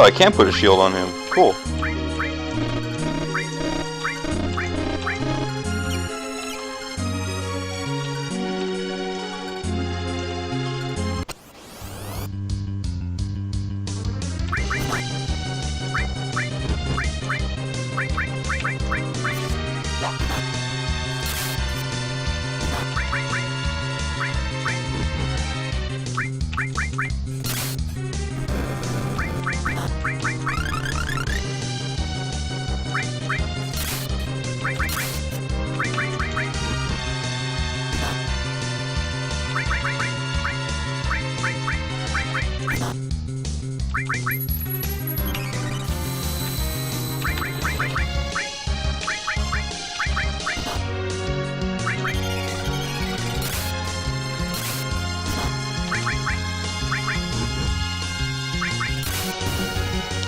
Speaker 1: Oh, I can put a shield on him. Cool.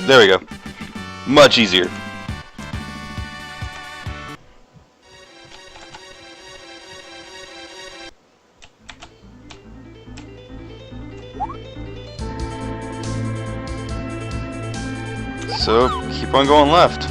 Speaker 1: There we go. Much easier. So, keep on going left.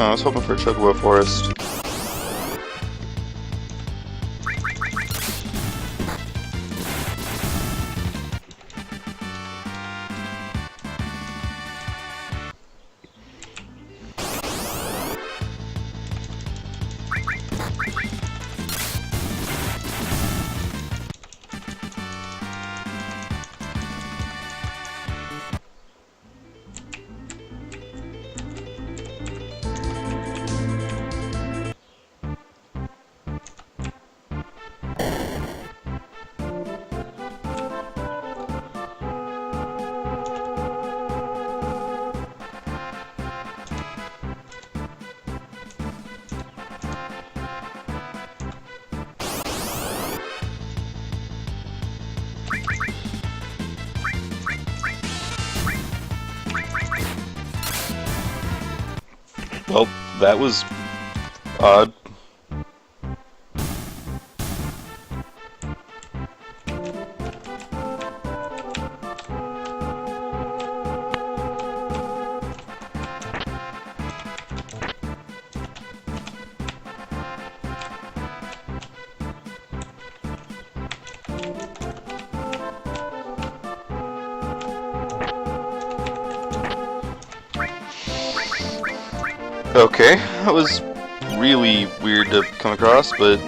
Speaker 1: Oh, I was hoping for a Chocobo Forest. Well, that was odd. Okay, that was really weird to come across, but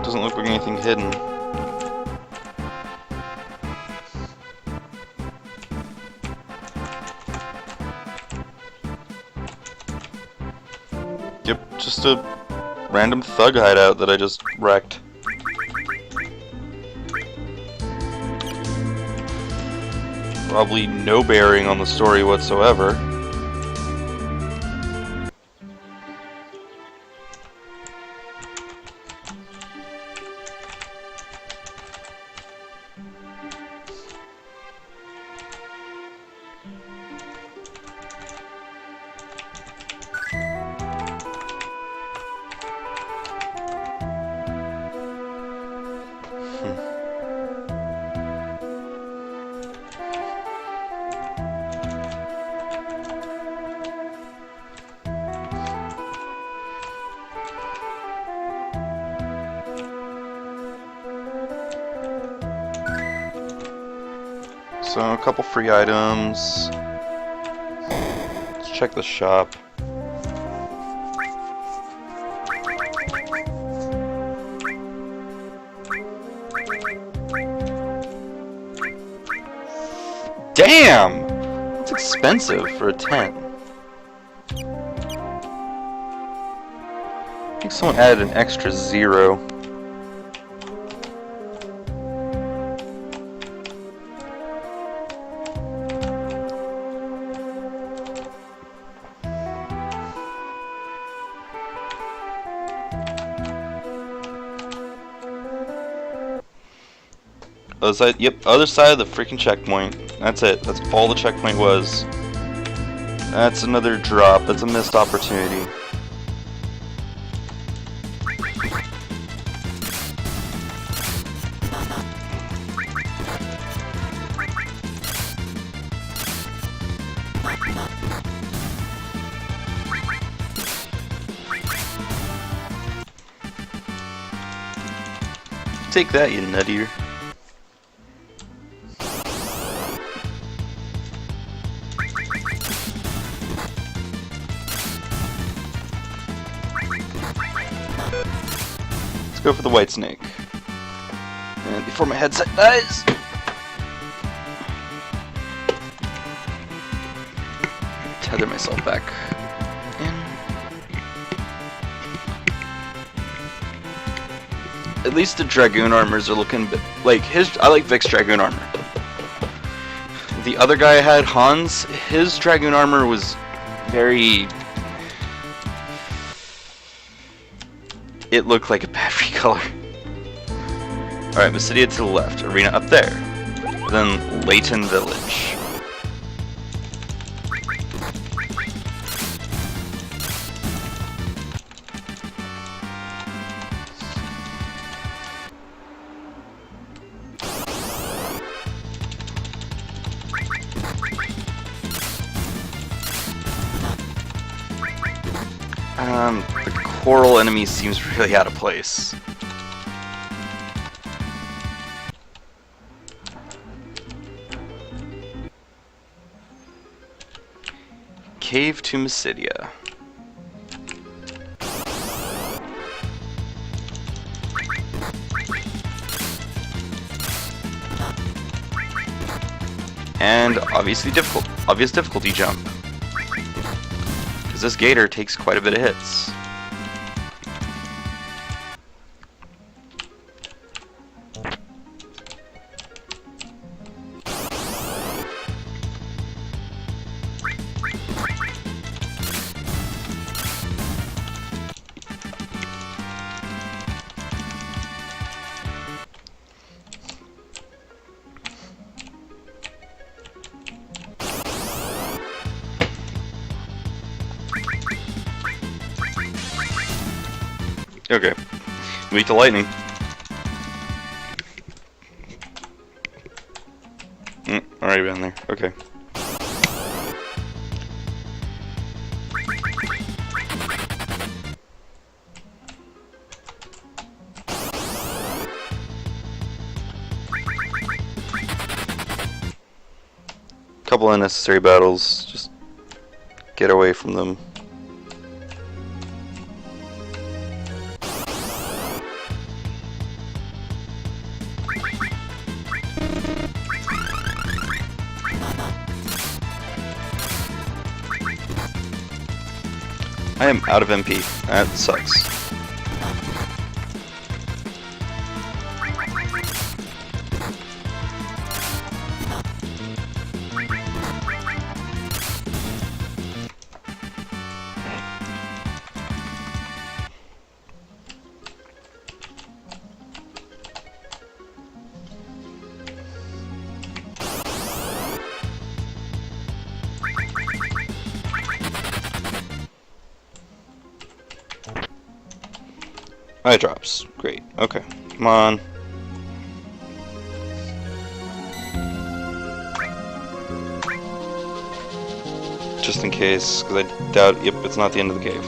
Speaker 1: doesn't look like anything hidden. Yep, just a random thug hideout that I just wrecked. Probably no bearing on the story whatsoever. So a couple free items. Let's check the shop. Damn! It's expensive for a 10. I think someone added an extra 0. Other side, yep, other side of the freaking checkpoint. That's it. That's all the checkpoint was. That's another drop. That's a missed opportunity. Take that, you nuttier. Let's go for the white snake. And before my headset dies. Tether myself back in. At least the Dragoon armors are looking like his. I like Vic's Dragoon armor. The other guy I had, Hans, his Dragoon armor was very. It looked like a bad recolor. Alright, Mysidia to the left, Arena up there. Then Layton Village. The coral enemy seems really out of place. Cave to Mysidia. And obvious difficulty jump. Because this gator takes quite a bit of hits. Okay, meet the lightning. Already been there. Okay. Couple unnecessary battles. Just get away from them. I am out of MP. That sucks. Eye drops. Great. Okay. Come on. Just in case, because I doubt. Yep, it's not the end of the cave.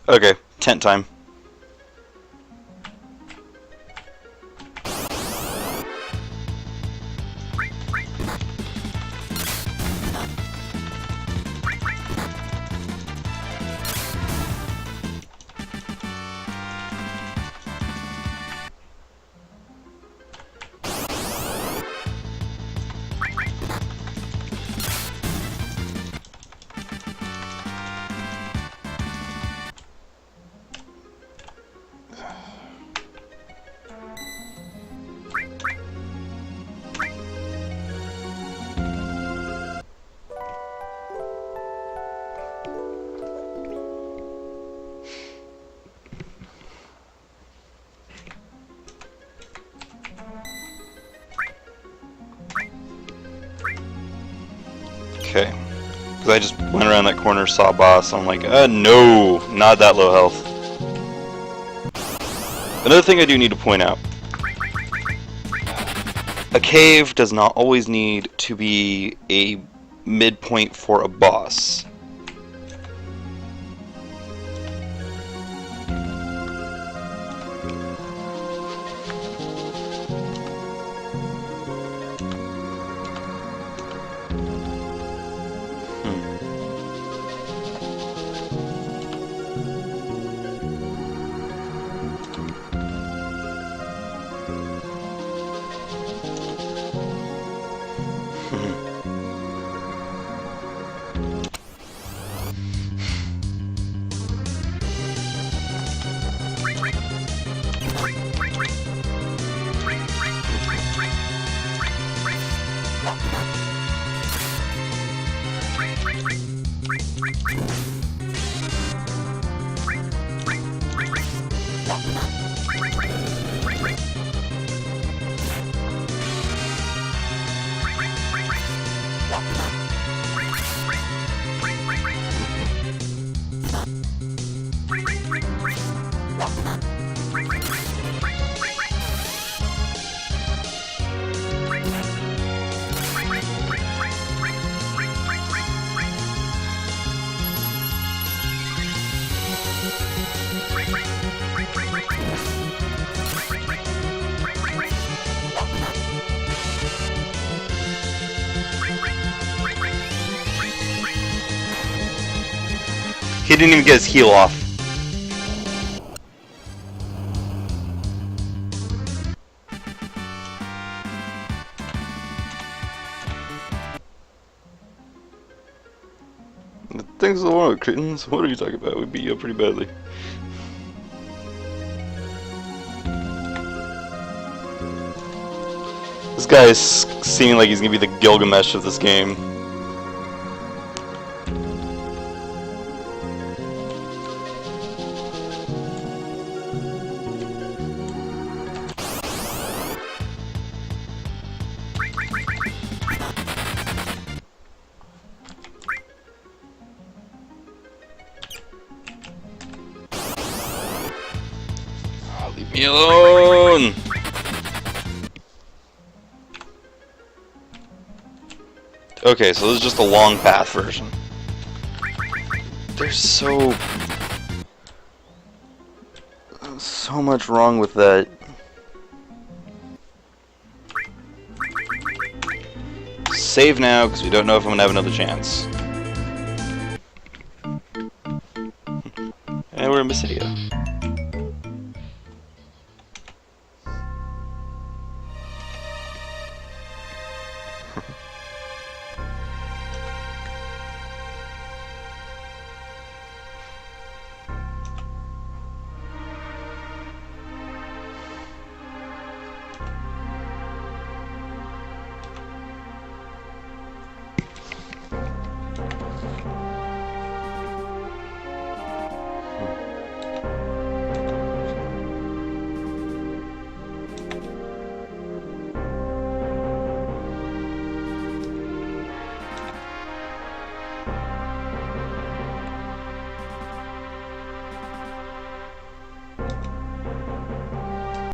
Speaker 1: Okay, tent time. Okay. Because I just went around that corner, saw a boss, and I'm like, no, not that low health. Another thing I do need to point out. A cave does not always need to be a midpoint for a boss. He didn't even get his heal off. Things are wrong with kittens. What are you talking about? We beat you up pretty badly. This guy is seeming like he's gonna be the Gilgamesh of this game. Leave me alone! Okay, so this is just a long path version. There's so much wrong with that. Save now, because we don't know if I'm gonna have another chance. And we're in Basidia.